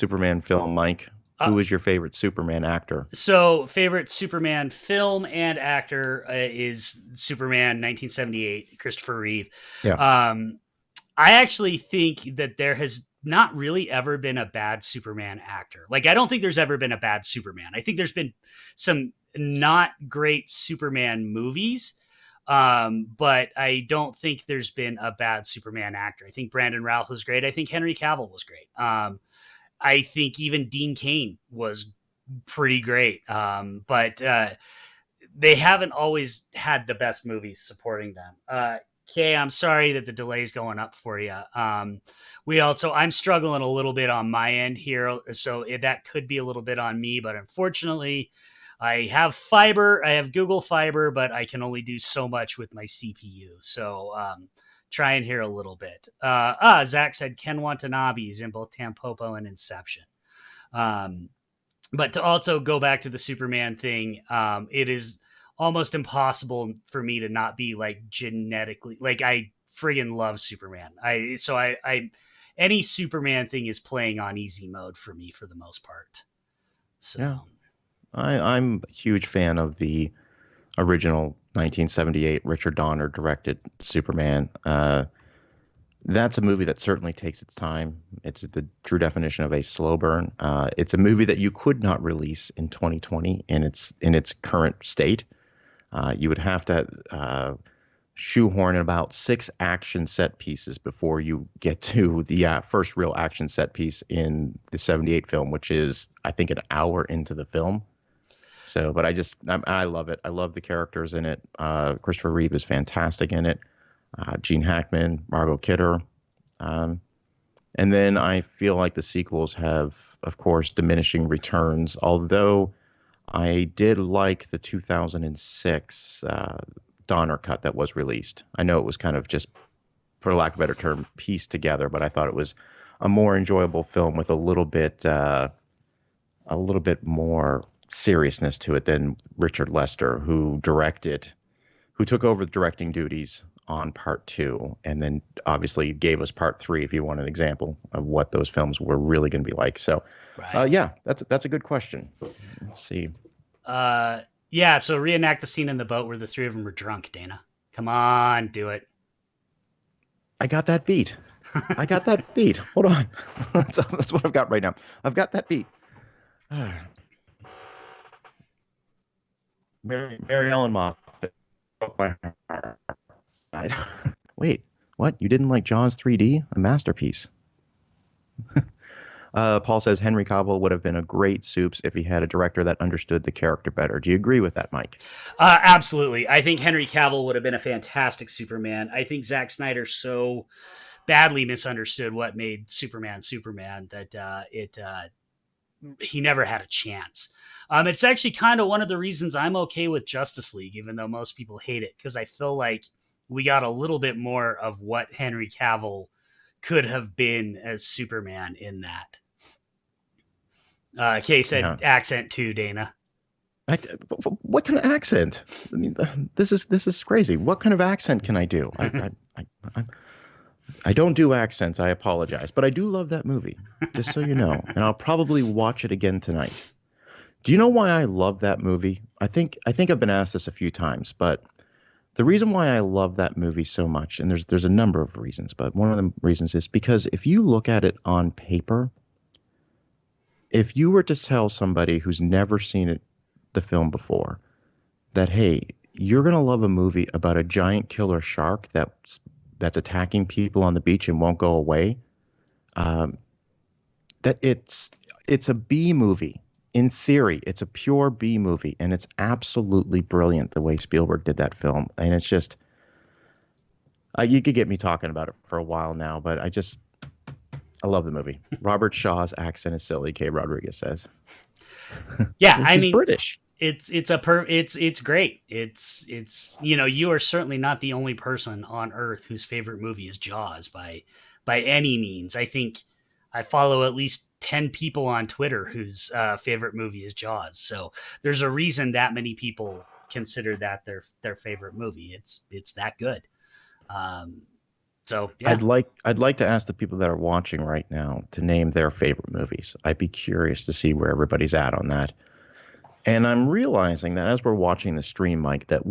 film, Mike? Who is your favorite Superman actor? So, favorite Superman film and actor is Superman 1978, Christopher Reeve. Yeah. I actually think that there has not really ever been a bad Superman actor. Like, I don't think there's ever been a bad Superman. I think there's been some not great Superman movies, but I don't think there's been a bad Superman actor. I think Brandon Routh was great. I think Henry Cavill was great. I think even Dean Cain was pretty great. But they haven't always had the best movies supporting them. Kay, I'm sorry that the delay is going up for you. I'm struggling a little bit on my end here, so that could be a little bit on me, but unfortunately I have fiber. I have Google Fiber, but I can only do so much with my CPU. So try and hear a little bit. Zach said Ken Watanabe is in both Tampopo and Inception. But to also go back to the Superman thing, it is almost impossible for me to not be like genetically, like I friggin' love Superman. Any Superman thing is playing on easy mode for me for the most part. So yeah. I'm a huge fan of the original 1978 Richard Donner directed Superman. That's a movie that certainly takes its time. It's the true definition of a slow burn. It's a movie that you could not release in 2020 in its current state. You would have to shoehorn in about 6 action set pieces before you get to the first real action set piece in the 78 film, which is, I think, an hour into the film. So, but I love it. I love the characters in it. Christopher Reeve is fantastic in it. Gene Hackman, Margot Kidder. And then I feel like the sequels have, of course, diminishing returns, although I did like the 2006 Donner cut that was released. I know it was kind of just, for lack of a better term, pieced together, but I thought it was a more enjoyable film with a little bit more seriousness to it than Richard Lester, who took over the directing duties on part 2, and then obviously gave us part 3 if you want an example of what those films were really going to be like. So, right. Yeah, that's a good question. Let's see. So reenact the scene in the boat where the 3 of them were drunk, Dana. Come on, do it. I got that beat. I got that beat. Hold on. That's what I've got right now. I've got that beat. Mary Ellen Moffat broke my heart. Wait, what? You didn't like Jaws 3D? A masterpiece. Paul says Henry Cavill would have been a great Soups if he had a director that understood the character better. Do you agree with that, Mike? Absolutely. I think Henry Cavill would have been a fantastic Superman. I think Zack Snyder so badly misunderstood what made Superman Superman that it he never had a chance. It's actually kind of one of the reasons I'm okay with Justice League, even though most people hate it, because I feel like we got a little bit more of what Henry Cavill could have been as Superman in that. Kay Yeah. said accent too, Dana. I, what kind of accent? I mean, this is crazy. What kind of accent can I do? I, I don't do accents. I apologize, but I do love that movie, just so you know. And I'll probably watch it again tonight. Do you know why I love that movie? I think I've been asked this a few times, but the reason why I love that movie so much, and there's a number of reasons, but one of the reasons is because if you look at it on paper, if you were to tell somebody who's never seen the film before that, hey, you're gonna love a movie about a giant killer shark that's attacking people on the beach and won't go away, um, that it's a B movie. In theory, it's a pure B movie, and it's absolutely brilliant the way Spielberg did that film. And it's just, you could get me talking about it for a while now, but I love the movie. Robert Shaw's accent is silly, Kay Rodriguez says. Yeah, Well, I he's mean, British. it's great. It's you are certainly not the only person on Earth whose favorite movie is Jaws by any means. I think I follow at least 10 people on Twitter whose favorite movie is Jaws. So there's a reason that many people consider that their favorite movie. It's that good. Um, so yeah. I'd like to ask the people that are watching right now to name their favorite movies. I'd be curious to see where everybody's at on that. And I'm realizing that as we're watching the stream, Mike, that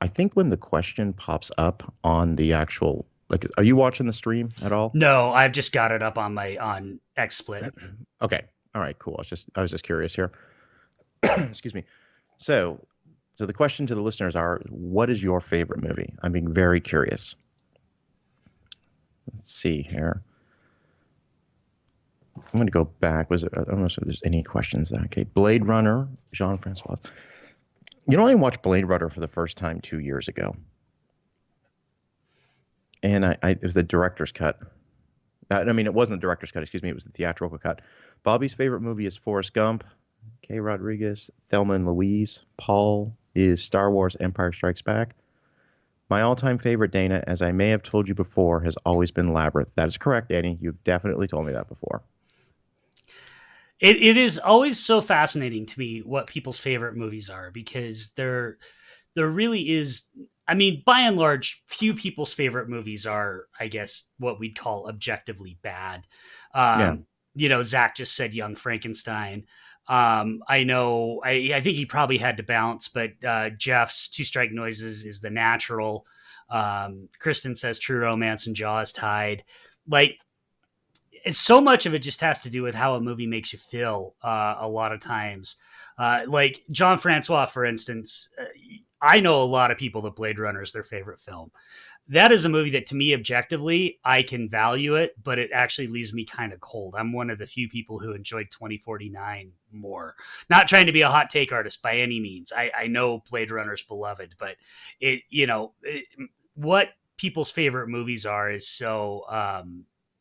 I think when the question pops up on the actual, like, are you watching the stream at all? No, I've just got it up on XSplit. Okay. All right, cool. I was just curious here. Excuse me. So, so the question to the listeners are, what is your favorite movie? I'm being very curious. Let's see here. I'm going to go back. I don't know if there's any questions there. Okay. Blade Runner, Jean-Francois. You know, I watched Blade Runner for the first time 2 years ago. And it was the director's cut. I mean, it wasn't the director's cut, excuse me. It was the theatrical cut. Bobby's favorite movie is Forrest Gump. Kay Rodriguez, Thelma and Louise. Paul is Star Wars Empire Strikes Back. My all-time favorite, Dana, as I may have told you before, has always been Labyrinth. That is correct, Danny. You've definitely told me that before. It is always so fascinating to me what people's favorite movies are because there really is. I mean, by and large, few people's favorite movies are, I guess, what we'd call objectively bad. Yeah. Zach just said Young Frankenstein. I know, I think he probably had to bounce, but Jeff's Two Strike Noises is The Natural. Kristen says True Romance and Jaws tied. Like, so much of it just has to do with how a movie makes you feel a lot of times. Like John Francois, for instance, I know a lot of people that Blade Runner is their favorite film. That is a movie that to me objectively, I can value it, but it actually leaves me kind of cold. I'm one of the few people who enjoyed 2049 more. Not trying to be a hot take artist by any means. I know Blade Runner's beloved, but what people's favorite movies are is so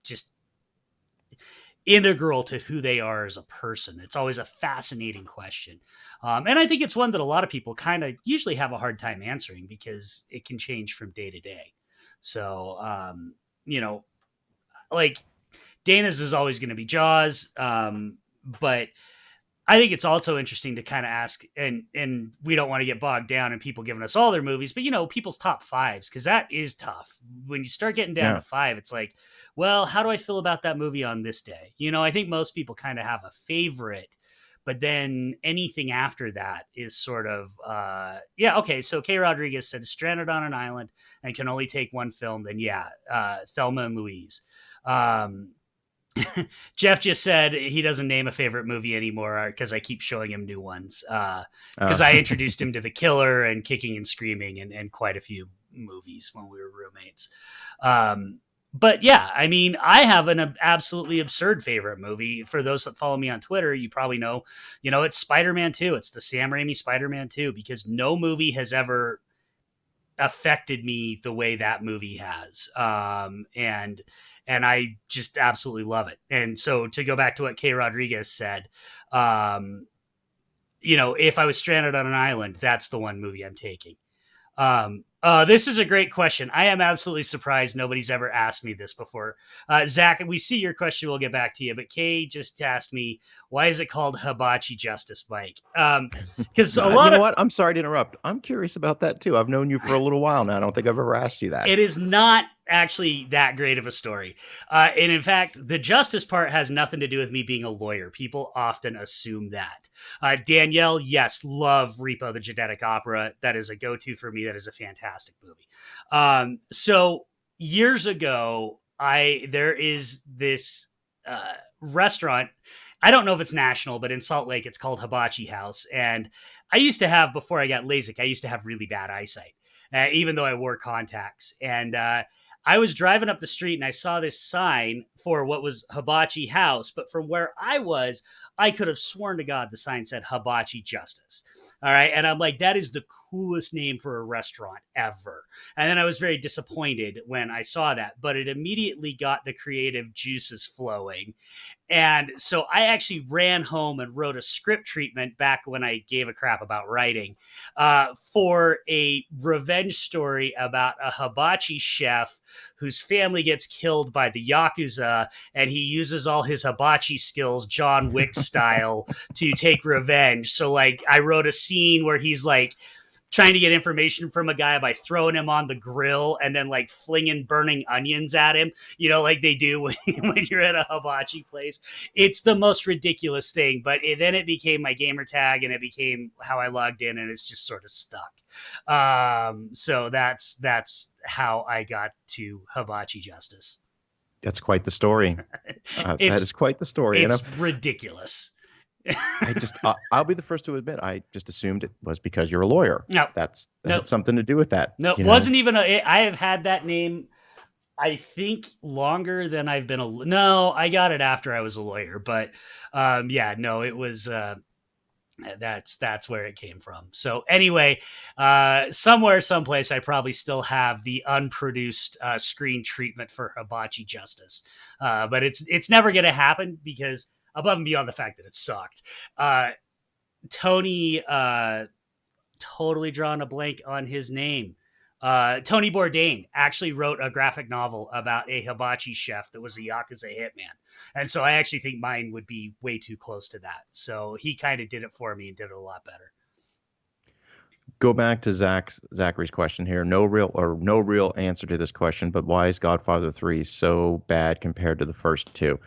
just integral to who they are as a person. It's always a fascinating question. And I think it's one that a lot of people kind of usually have a hard time answering because it can change from day to day. So, like Dana's is always going to be Jaws. But I think it's also interesting to kind of ask, and we don't want to get bogged down in people giving us all their movies, but people's top fives, because that is tough. When you start getting down Yeah. to five, it's like, well, how do I feel about that movie on this day? I think most people kind of have a favorite, but then anything after that is sort of yeah, okay. So Kay Rodriguez said stranded on an island and can only take one film. Then yeah, Thelma and Louise. Um, Jeff just said he doesn't name a favorite movie anymore because I keep showing him new ones. Because I introduced him to The Killer and Kicking and Screaming and quite a few movies when we were roommates. But yeah, I mean, I have an absolutely absurd favorite movie. For those that follow me on Twitter, you probably know, it's Spider-Man 2. It's the Sam Raimi Spider-Man 2 because no movie has ever affected me the way that movie has. And I just absolutely love it. And so to go back to what Kay Rodriguez said, if I was stranded on an island, that's the one movie I'm taking. This is a great question. I am absolutely surprised nobody's ever asked me this before. Zach, we see your question. We'll get back to you. But Kay just asked me, why is it called Hibachi Justice, Mike? Because you know what? I'm sorry to interrupt. I'm curious about that too. I've known you for a little while now. I don't think I've ever asked you that. It is not actually that great of a story. And in fact, the justice part has nothing to do with me being a lawyer. People often assume that. Danielle, yes, love Repo the Genetic Opera. That is a go-to for me. That is a fantastic movie. So years ago, there is this restaurant. I don't know if it's national, but in Salt Lake, it's called Hibachi House. And I used to have, before I got LASIK, I used to have really bad eyesight, even though I wore contacts. And I was driving up the street and I saw this sign for what was Hibachi House. But from where I was, I could have sworn to God the sign said Hibachi Justice. All right. And I'm like, that is the coolest name for a restaurant ever. And then I was very disappointed when I saw that, but it immediately got the creative juices flowing. And so I actually ran home and wrote a script treatment back when I gave a crap about writing for a revenge story about a hibachi chef whose family gets killed by the Yakuza, and he uses all his hibachi skills, John Wick style, to take revenge. So, like, I wrote a scene where he's like trying to get information from a guy by throwing him on the grill and then like flinging burning onions at him, like they do when you're at a hibachi place. It's the most ridiculous thing, but then it became my gamer tag and it became how I logged in, and it's just sort of stuck. So that's how I got to Hibachi Justice. That's quite the story. That is quite the story. It's ridiculous. I'll be the first to admit, I just assumed it was because you're a lawyer. No, that's something to do with that. No, it wasn't even I have had that name, I think, longer than I've been no, I got it after I was a lawyer, but yeah, no, it was that's where it came from. So anyway, someplace I probably still have the unproduced screen treatment for Hibachi Justice, but it's never going to happen because above and beyond the fact that it sucked, Tony, totally drawn a blank on his name. Tony Bourdain actually wrote a graphic novel about a hibachi chef that was a Yakuza hitman. And so I actually think mine would be way too close to that. So he kind of did it for me and did it a lot better. Go back to Zachary's question here. No real answer to this question, but why is Godfather 3 so bad compared to the first two?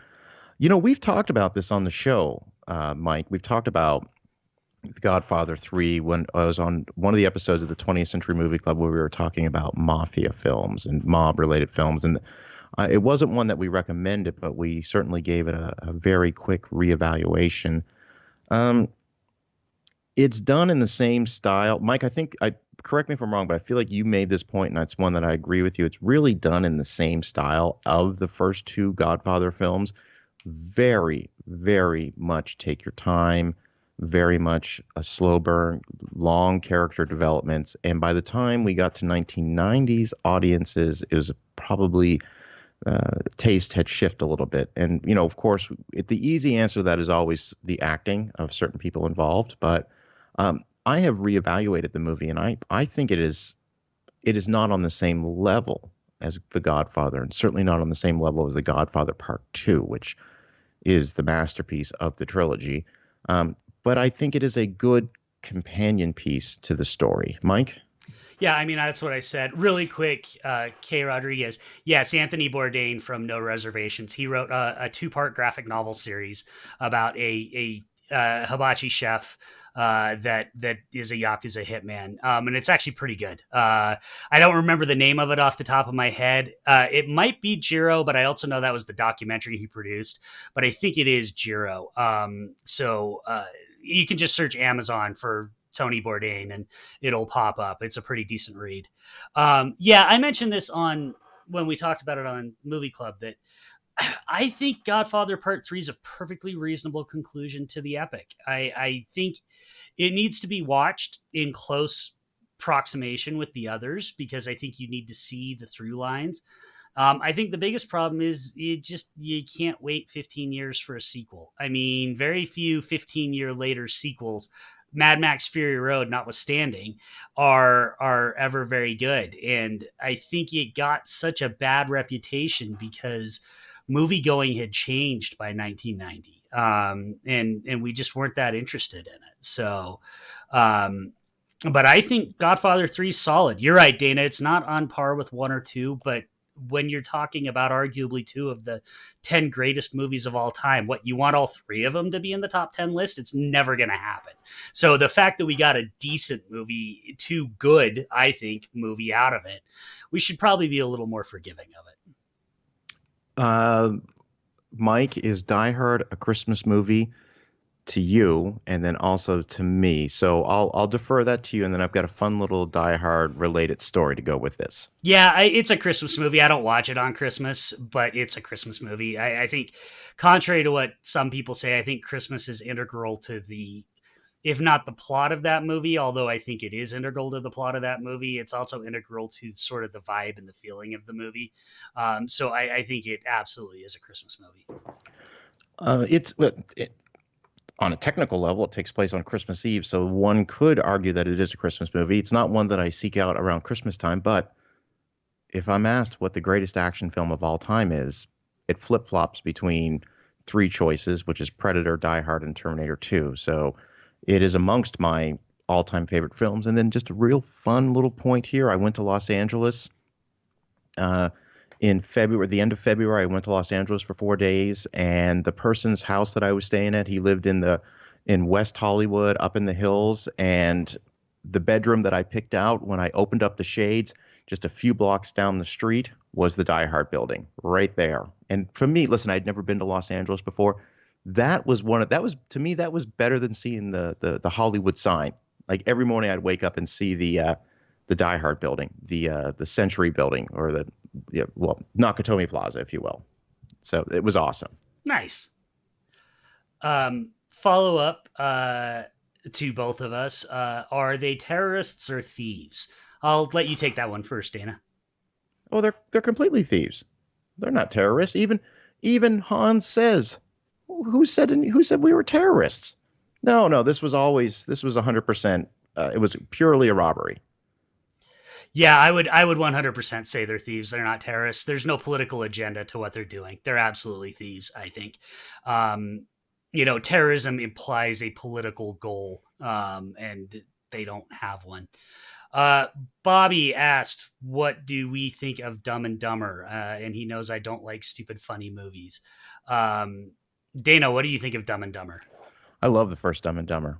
We've talked about this on the show, Mike. We've talked about The Godfather 3 when I was on one of the episodes of the 20th Century Movie Club where we were talking about mafia films and mob-related films. And it wasn't one that we recommended, but we certainly gave it a very quick reevaluation. It's done in the same style. Mike, correct me if I'm wrong, but I feel like you made this point, and it's one that I agree with you. It's really done in the same style of the first two Godfather films. Very, very much take your time, very much a slow burn, long character developments. And by the time we got to 1990s audiences, it was probably taste had shifted a little bit. And, of course, the easy answer to that is always the acting of certain people involved. But I have reevaluated the movie, and I think it is not on the same level as The Godfather, and certainly not on the same level as The Godfather Part 2, which is the masterpiece of the trilogy. But I think it is a good companion piece to the story. Mike? Yeah, I mean, that's what I said. Really quick, Kay Rodriguez. Yes, Anthony Bourdain from No Reservations. He wrote a two-part graphic novel series about a hibachi chef that is a Yakuza hitman, and it's actually pretty good. I don't remember the name of it off the top of my head. It might be Jiro, but I also know that was the documentary he produced. But I think it is Jiro. So you can just search Amazon for Tony Bourdain and it'll pop up. It's a pretty decent read. Yeah, I mentioned this on when we talked about it on Movie Club that I think Godfather Part 3 is a perfectly reasonable conclusion to the epic. I think it needs to be watched in close approximation with the others because I think you need to see the through lines. I think the biggest problem is you can't wait 15 years for a sequel. I mean, very few 15-year later sequels, Mad Max Fury Road notwithstanding, are ever very good. And I think it got such a bad reputation because movie going had changed by 1990, and we just weren't that interested in it. So, but I think Godfather 3 is solid. You're right, Dana. It's not on par with 1 or 2, but when you're talking about arguably 2 of the 10 greatest movies of all time, what you want all 3 of them to be in the top 10 list, it's never going to happen. So the fact that we got a decent movie, 2 good, I think, movie out of it, we should probably be a little more forgiving of it. Mike, is Die Hard a Christmas movie to you and then also to me? So I'll defer that to you, and then I've got a fun little Die Hard related story to go with this. Yeah, it's a Christmas movie. I don't watch it on Christmas, but it's a Christmas movie. I think, contrary to what some people say, I think Christmas is integral to the, if not the plot of that movie, although I think it is integral to the plot of that movie, it's also integral to sort of the vibe and the feeling of the movie. So I think it absolutely is a Christmas movie. On a technical level, it takes place on Christmas Eve, so one could argue that it is a Christmas movie. It's not one that I seek out around Christmas time, but if I'm asked what the greatest action film of all time is, it flip-flops between 3 choices, which is Predator, Die Hard, and Terminator 2. So it is amongst my all-time favorite films. And then just a real fun little point here. I went to Los Angeles in February, the end of February. I went to Los Angeles for 4 days, and the person's house that I was staying at, he lived in West Hollywood, up in the hills, and the bedroom that I picked out, when I opened up the shades, just a few blocks down the street was the Die Hard building right there. And for me, listen, I'd never been to Los Angeles before. That was to me, that was better than seeing the Hollywood sign. Like every morning I'd wake up and see the Die Hard building, the Century building, or Nakatomi Plaza, if you will. So it was awesome. Nice. Follow up to both of us. Are they terrorists or thieves? I'll let you take that one first, Dana. Oh, they're completely thieves. They're not terrorists. Even Han says, who said we were terrorists? No, this was 100%. It was purely a robbery. Yeah, I would 100% say they're thieves. They're not terrorists. There's no political agenda to what they're doing. They're absolutely thieves, I think. Terrorism implies a political goal, and they don't have one. Bobby asked, what do we think of Dumb and Dumber? And he knows I don't like stupid, funny movies. Dana, what do you think of Dumb and Dumber? I love the first Dumb and Dumber.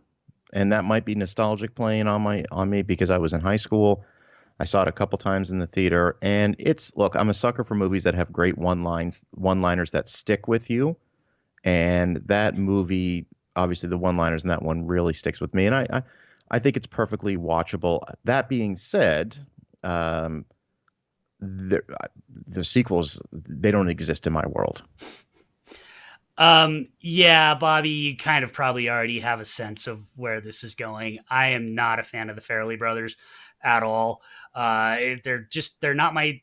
And that might be nostalgic playing on me because I was in high school. I saw it a couple times in the theater, and look, I'm a sucker for movies that have great one-liners that stick with you. And that movie, obviously the one-liners in that one really sticks with me. And I think it's perfectly watchable. That being said, the sequels, they don't exist in my world. Yeah, Bobby, you kind of probably already have a sense of where this is going. I am not a fan of the Farrelly brothers at all. They're not my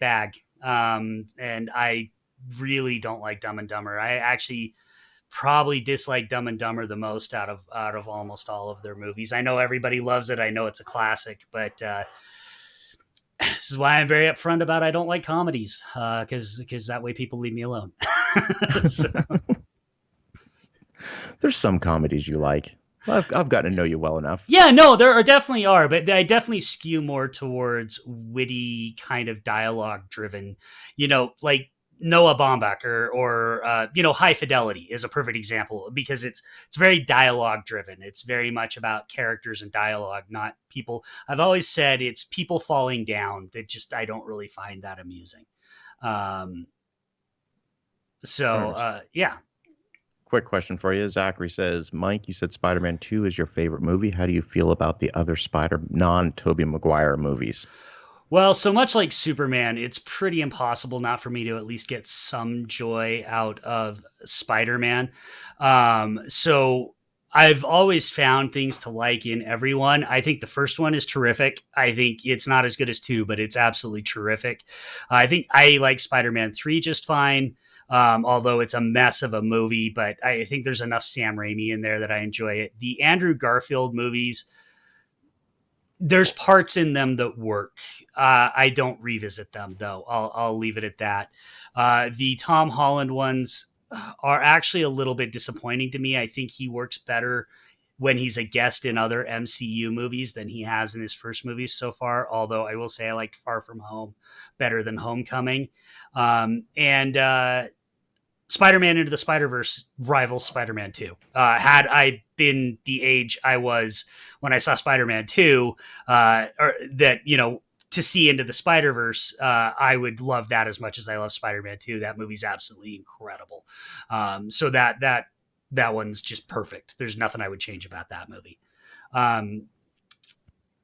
bag. And I really don't like Dumb and Dumber. I actually probably dislike Dumb and Dumber the most out of almost all of their movies. I know everybody loves it. I know it's a classic, but this is why I'm very upfront about I don't like comedies, because that way people leave me alone. So. There's some comedies you like. I've gotten to know you well enough. Yeah, no, there definitely are, but I definitely skew more towards witty kind of dialogue driven, like Noah Baumbach or High Fidelity is a perfect example because it's very dialogue driven. It's very much about characters and dialogue, not people. I've always said it's people falling down that just I don't really find that amusing. Um, All so right. yeah. Quick question for you. Zachary says, Mike, you said Spider-Man 2 is your favorite movie. How do you feel about the other non-Tobey Maguire movies? Well, so much like Superman, it's pretty impossible not for me to at least get some joy out of Spider-Man. So I've always found things to like in everyone. I think the first one is terrific. I think it's not as good as two, but it's absolutely terrific. I think I like Spider-Man 3 just fine. Although it's a mess of a movie, but I think there's enough Sam Raimi in there that I enjoy it. The Andrew Garfield movies, there's parts in them that work. I don't revisit them though. I'll leave it at that. The Tom Holland ones are actually a little bit disappointing to me. I think he works better when he's a guest in other MCU movies than he has in his first movies so far. Although I will say I liked Far From Home better than Homecoming. And Spider-Man Into the Spider-Verse rivals Spider-Man 2. Had I been the age I was when I saw Spider-Man 2, or that, to see Into the Spider-Verse, I would love that as much as I love Spider-Man 2. That movie's absolutely incredible. So that one's just perfect. There's nothing I would change about that movie.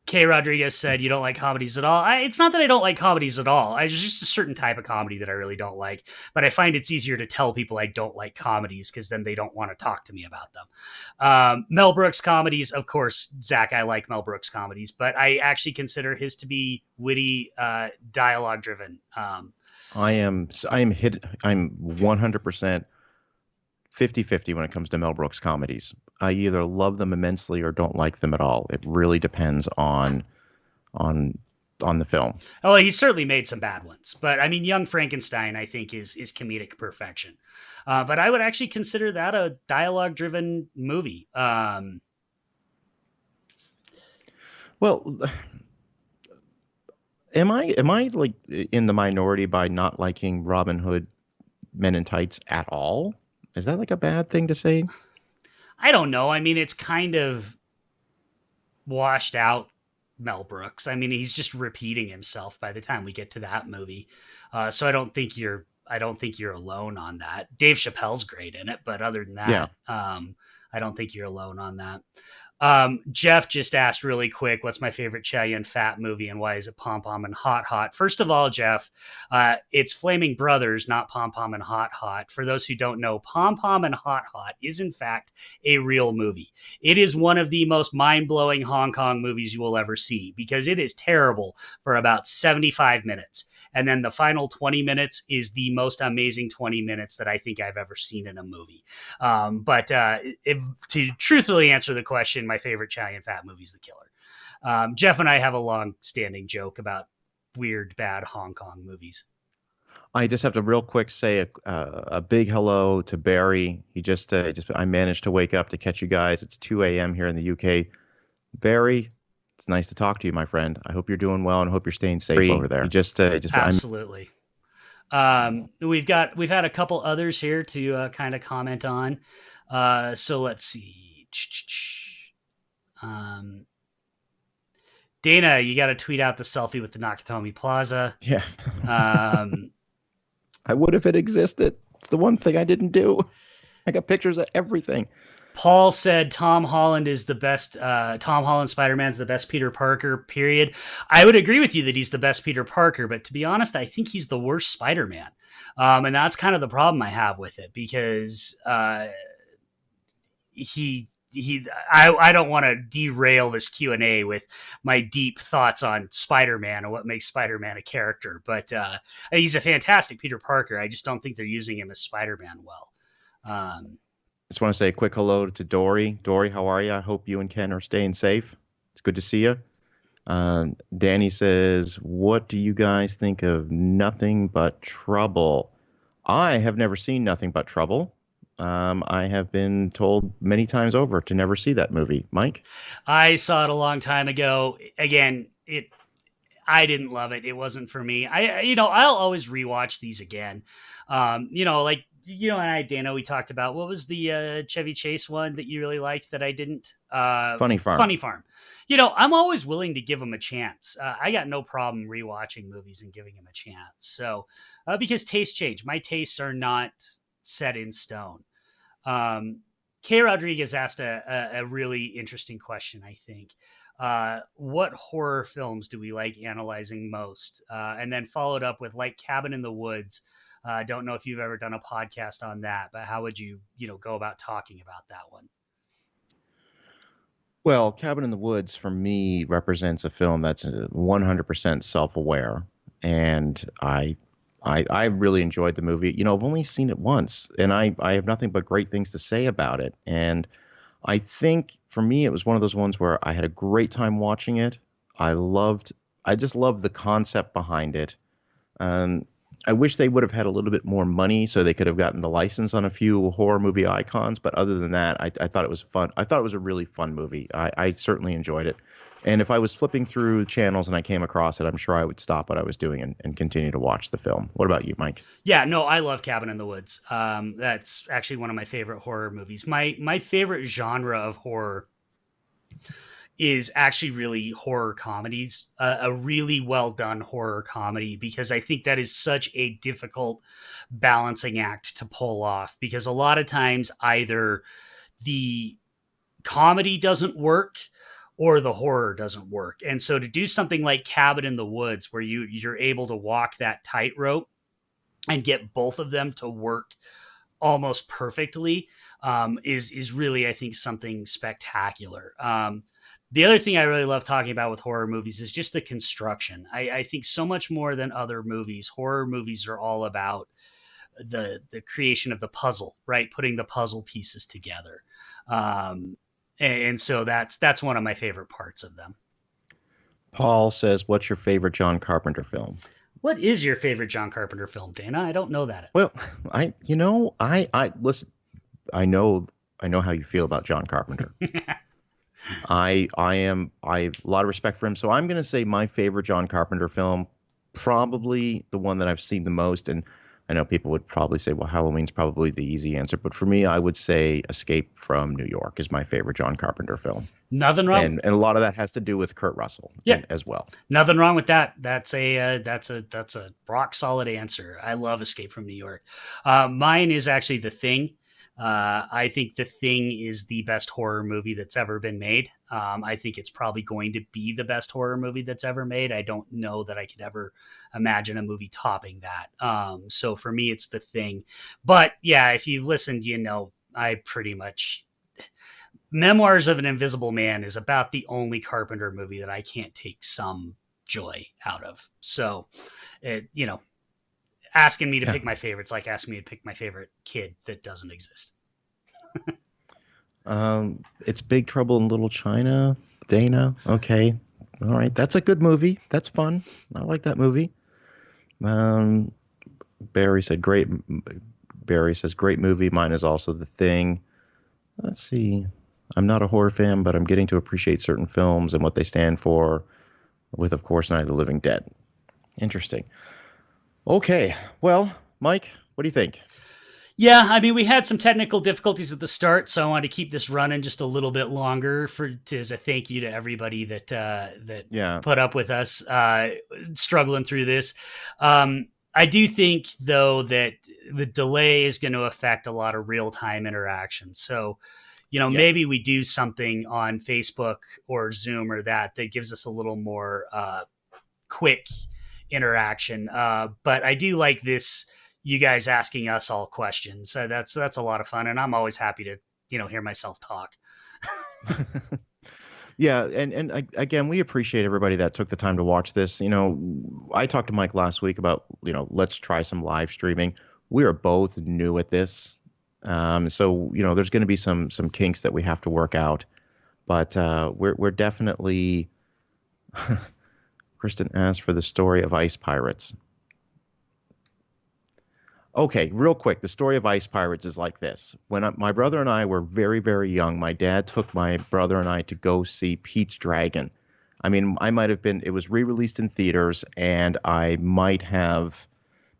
Kay Rodriguez said you don't like comedies at all. It's not that I don't like comedies at all. It's just a certain type of comedy that I really don't like. But I find it's easier to tell people I don't like comedies because then they don't want to talk to me about them. Mel Brooks comedies, of course, Zach, I like Mel Brooks comedies, but I actually consider his to be witty, dialogue driven. I'm 100% 50-50 when it comes to Mel Brooks comedies. I either love them immensely or don't like them at all. It really depends on the film. Oh, he's certainly made some bad ones, but I mean, Young Frankenstein, I think is comedic perfection. But I would actually consider that a dialogue driven movie. Well, am I like in the minority by not liking Robin Hood Men in Tights at all? Is that like a bad thing to say? I don't know. I mean, it's kind of washed out Mel Brooks. I mean, he's just repeating himself by the time we get to that movie. So I don't think you're alone on that. Dave Chappelle's great in it, but other than Yeah. that, I don't think you're alone on that. Jeff just asked really quick, what's my favorite Chow Yun Fat movie and why is it Pom Pom and Hot Hot? First of all, Jeff, it's Flaming Brothers, not Pom Pom and Hot Hot. For those who don't know, Pom Pom and Hot Hot is in fact a real movie. It is one of the most mind-blowing Hong Kong movies you will ever see because it is terrible for about 75 minutes. And then the final 20 minutes is the most amazing 20 minutes that I think I've ever seen in a movie. But to truthfully answer the question, my favorite Chow Yun Fat movie is The Killer. Jeff and I have a long-standing joke about weird, bad Hong Kong movies. I just have to real quick say a big hello to Barry. He just I managed to wake up to catch you guys. It's 2 a.m. here in the UK. Barry, it's nice to talk to you, my friend. I hope you're doing well and I hope you're staying safe over there. Absolutely. We've had a couple others here to kind of comment on. So let's see. Dana, you got to tweet out the selfie with the Nakatomi Plaza. Yeah. Um, I would if it existed. It's the one thing I didn't do. I got pictures of everything. Paul said Tom Holland is the best. Tom Holland Spider-Man's the best Peter Parker, period. I would agree with you that he's the best Peter Parker, but to be honest, I think he's the worst Spider-Man. And that's kind of the problem I have with it because I don't want to derail this Q&A with my deep thoughts on Spider-Man and what makes Spider-Man a character, but he's a fantastic Peter Parker. I just don't think they're using him as Spider-Man well. Just want to say a quick hello to Dory. Dory, how are you? I hope you and Ken are staying safe. It's good to see you. Danny says, what do you guys think of Nothing But Trouble? I have never seen Nothing But Trouble. I have been told many times over to never see that movie. Mike? I saw it a long time ago. Again, I didn't love it. It wasn't for me. I'll always rewatch these again. Like and I, Dana, we talked about what was the Chevy Chase one that you really liked that I didn't. Funny Farm. Funny Farm. I'm always willing to give them a chance. I got no problem rewatching movies and giving them a chance. So, because tastes change, my tastes are not set in stone. Kay Rodriguez asked a really interesting question, I think. What horror films do we like analyzing most? And then followed up with like Cabin in the Woods. Don't know if you've ever done a podcast on that, but how would you go about talking about that one? Well, Cabin in the Woods for me represents a film that's 100% self-aware, and I really enjoyed the movie. I've only seen it once, and I have nothing but great things to say about it. And I think for me, it was one of those ones where I had a great time watching it. I just loved the concept behind it. I wish they would have had a little bit more money so they could have gotten the license on a few horror movie icons. But other than that, I thought it was fun. I thought it was a really fun movie. I certainly enjoyed it. And if I was flipping through channels and I came across it, I'm sure I would stop what I was doing and continue to watch the film. What about you, Mike? Yeah, no, I love Cabin in the Woods. That's actually one of my favorite horror movies. My favorite genre of horror is actually really horror comedies, a really well done horror comedy, because I think that is such a difficult balancing act to pull off, because a lot of times either the comedy doesn't work or the horror doesn't work. And so to do something like Cabin in the Woods, where you're able to walk that tightrope and get both of them to work almost perfectly, is really, I think, something spectacular. The other thing I really love talking about with horror movies is just the construction. I think so much more than other movies, horror movies are all about the creation of the puzzle, right? Putting the puzzle pieces together. And so that's one of my favorite parts of them. Paul says, "What's your favorite John Carpenter film?" What is your favorite John Carpenter film, Dana? I don't know that. Well, I listen. I know how you feel about John Carpenter. I have a lot of respect for him. So I'm going to say my favorite John Carpenter film, probably the one that I've seen the most. And I know people would probably say, well, Halloween's probably the easy answer. But for me, I would say Escape from New York is my favorite John Carpenter film. Nothing wrong. And a lot of that has to do with Kurt Russell as well. Nothing wrong with that. That's a rock solid answer. I love Escape from New York. Mine is actually The Thing. I think The Thing is the best horror movie that's ever been made. I think it's probably going to be the best horror movie that's ever made. I don't know that I could ever imagine a movie topping that. So for me, it's The Thing. But yeah, if you've listened, I pretty much... Memoirs of an Invisible Man is about the only Carpenter movie that I can't take some joy out of. So, asking me to pick my favorites, like asking me to pick my favorite kid that doesn't exist. It's Big Trouble in Little China, Dana. Okay. All right. That's a good movie. That's fun. I like that movie. Barry says great movie. Mine is also The Thing. Let's see. I'm not a horror fan, but I'm getting to appreciate certain films and what they stand for, with, of course, Night of the Living Dead. Interesting. Okay. Well, Mike, what do you think? Yeah, I mean, we had some technical difficulties at the start, so I wanted to keep this running just a little bit longer as a thank you to everybody that put up with us struggling through this. I do think, though, that the delay is going to affect a lot of real-time interaction. So, maybe we do something on Facebook or Zoom or that gives us a little more quick interaction. But I do like this, you guys asking us all questions. So that's a lot of fun. And I'm always happy to, hear myself talk. Yeah. And again, we appreciate everybody that took the time to watch this. I talked to Mike last week about, let's try some live streaming. We are both new at this. So, there's going to be some kinks that we have to work out, but we're definitely Kristen asked for the story of Ice Pirates. Okay, real quick. The story of Ice Pirates is like this. When my brother and I were very, very young, my dad took my brother and I to go see Pete's Dragon. I mean, I might have been, it was re-released in theaters, and I might have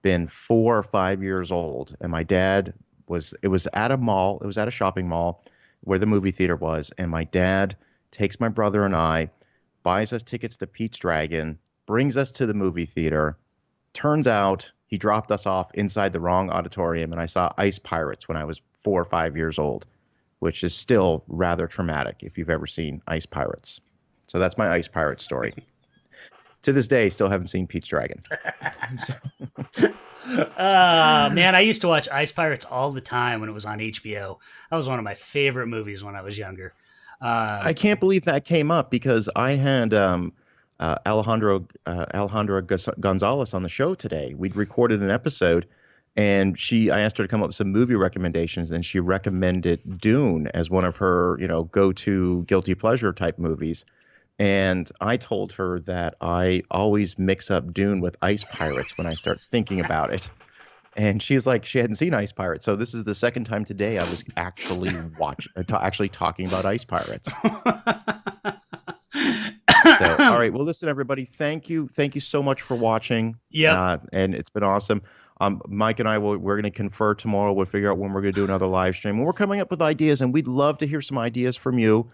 been 4 or 5 years old. And my dad it was at a mall, it was at a shopping mall where the movie theater was. And my dad takes my brother and I, buys us tickets to Pete's Dragon, brings us to the movie theater. Turns out he dropped us off inside the wrong auditorium, and I saw Ice Pirates when I was 4 or 5 years old, which is still rather traumatic if you've ever seen Ice Pirates. So that's my Ice Pirate story. To this day, still haven't seen Pete's Dragon. So, Man, I used to watch Ice Pirates all the time when it was on HBO. That was one of my favorite movies when I was younger. I can't believe that came up because I had Alejandro Gonzalez on the show today. We'd recorded an episode, and I asked her to come up with some movie recommendations, and she recommended Dune as one of her, go-to guilty pleasure type movies. And I told her that I always mix up Dune with Ice Pirates when I start thinking about it. And she's like, she hadn't seen Ice Pirates. So this is the second time today I was actually actually talking about Ice Pirates. So, all right. Well, listen, everybody, thank you. Thank you so much for watching. Yeah. And it's been awesome. Mike and I, we're going to confer tomorrow. We'll figure out when we're going to do another live stream. And we're coming up with ideas, and we'd love to hear some ideas from you.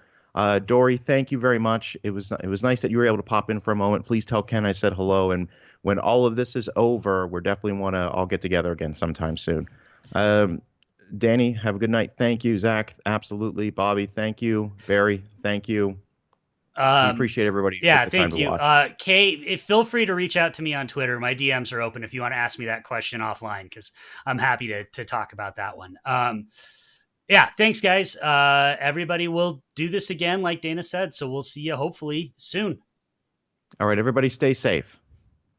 Dory, thank you very much. It was nice that you were able to pop in for a moment. Please tell Ken I said hello. And when all of this is over, we're definitely want to all get together again sometime soon. Danny, have a good night. Thank you. Zach, absolutely. Bobby, thank you. Barry, thank you. We appreciate everybody. Yeah, thank you. Kay, feel free to reach out to me on Twitter. My DMs are open if you want to ask me that question offline, because I'm happy to talk about that one. Yeah, thanks, guys. Everybody will do this again, like Dana said. So we'll see you hopefully soon. All right, everybody stay safe.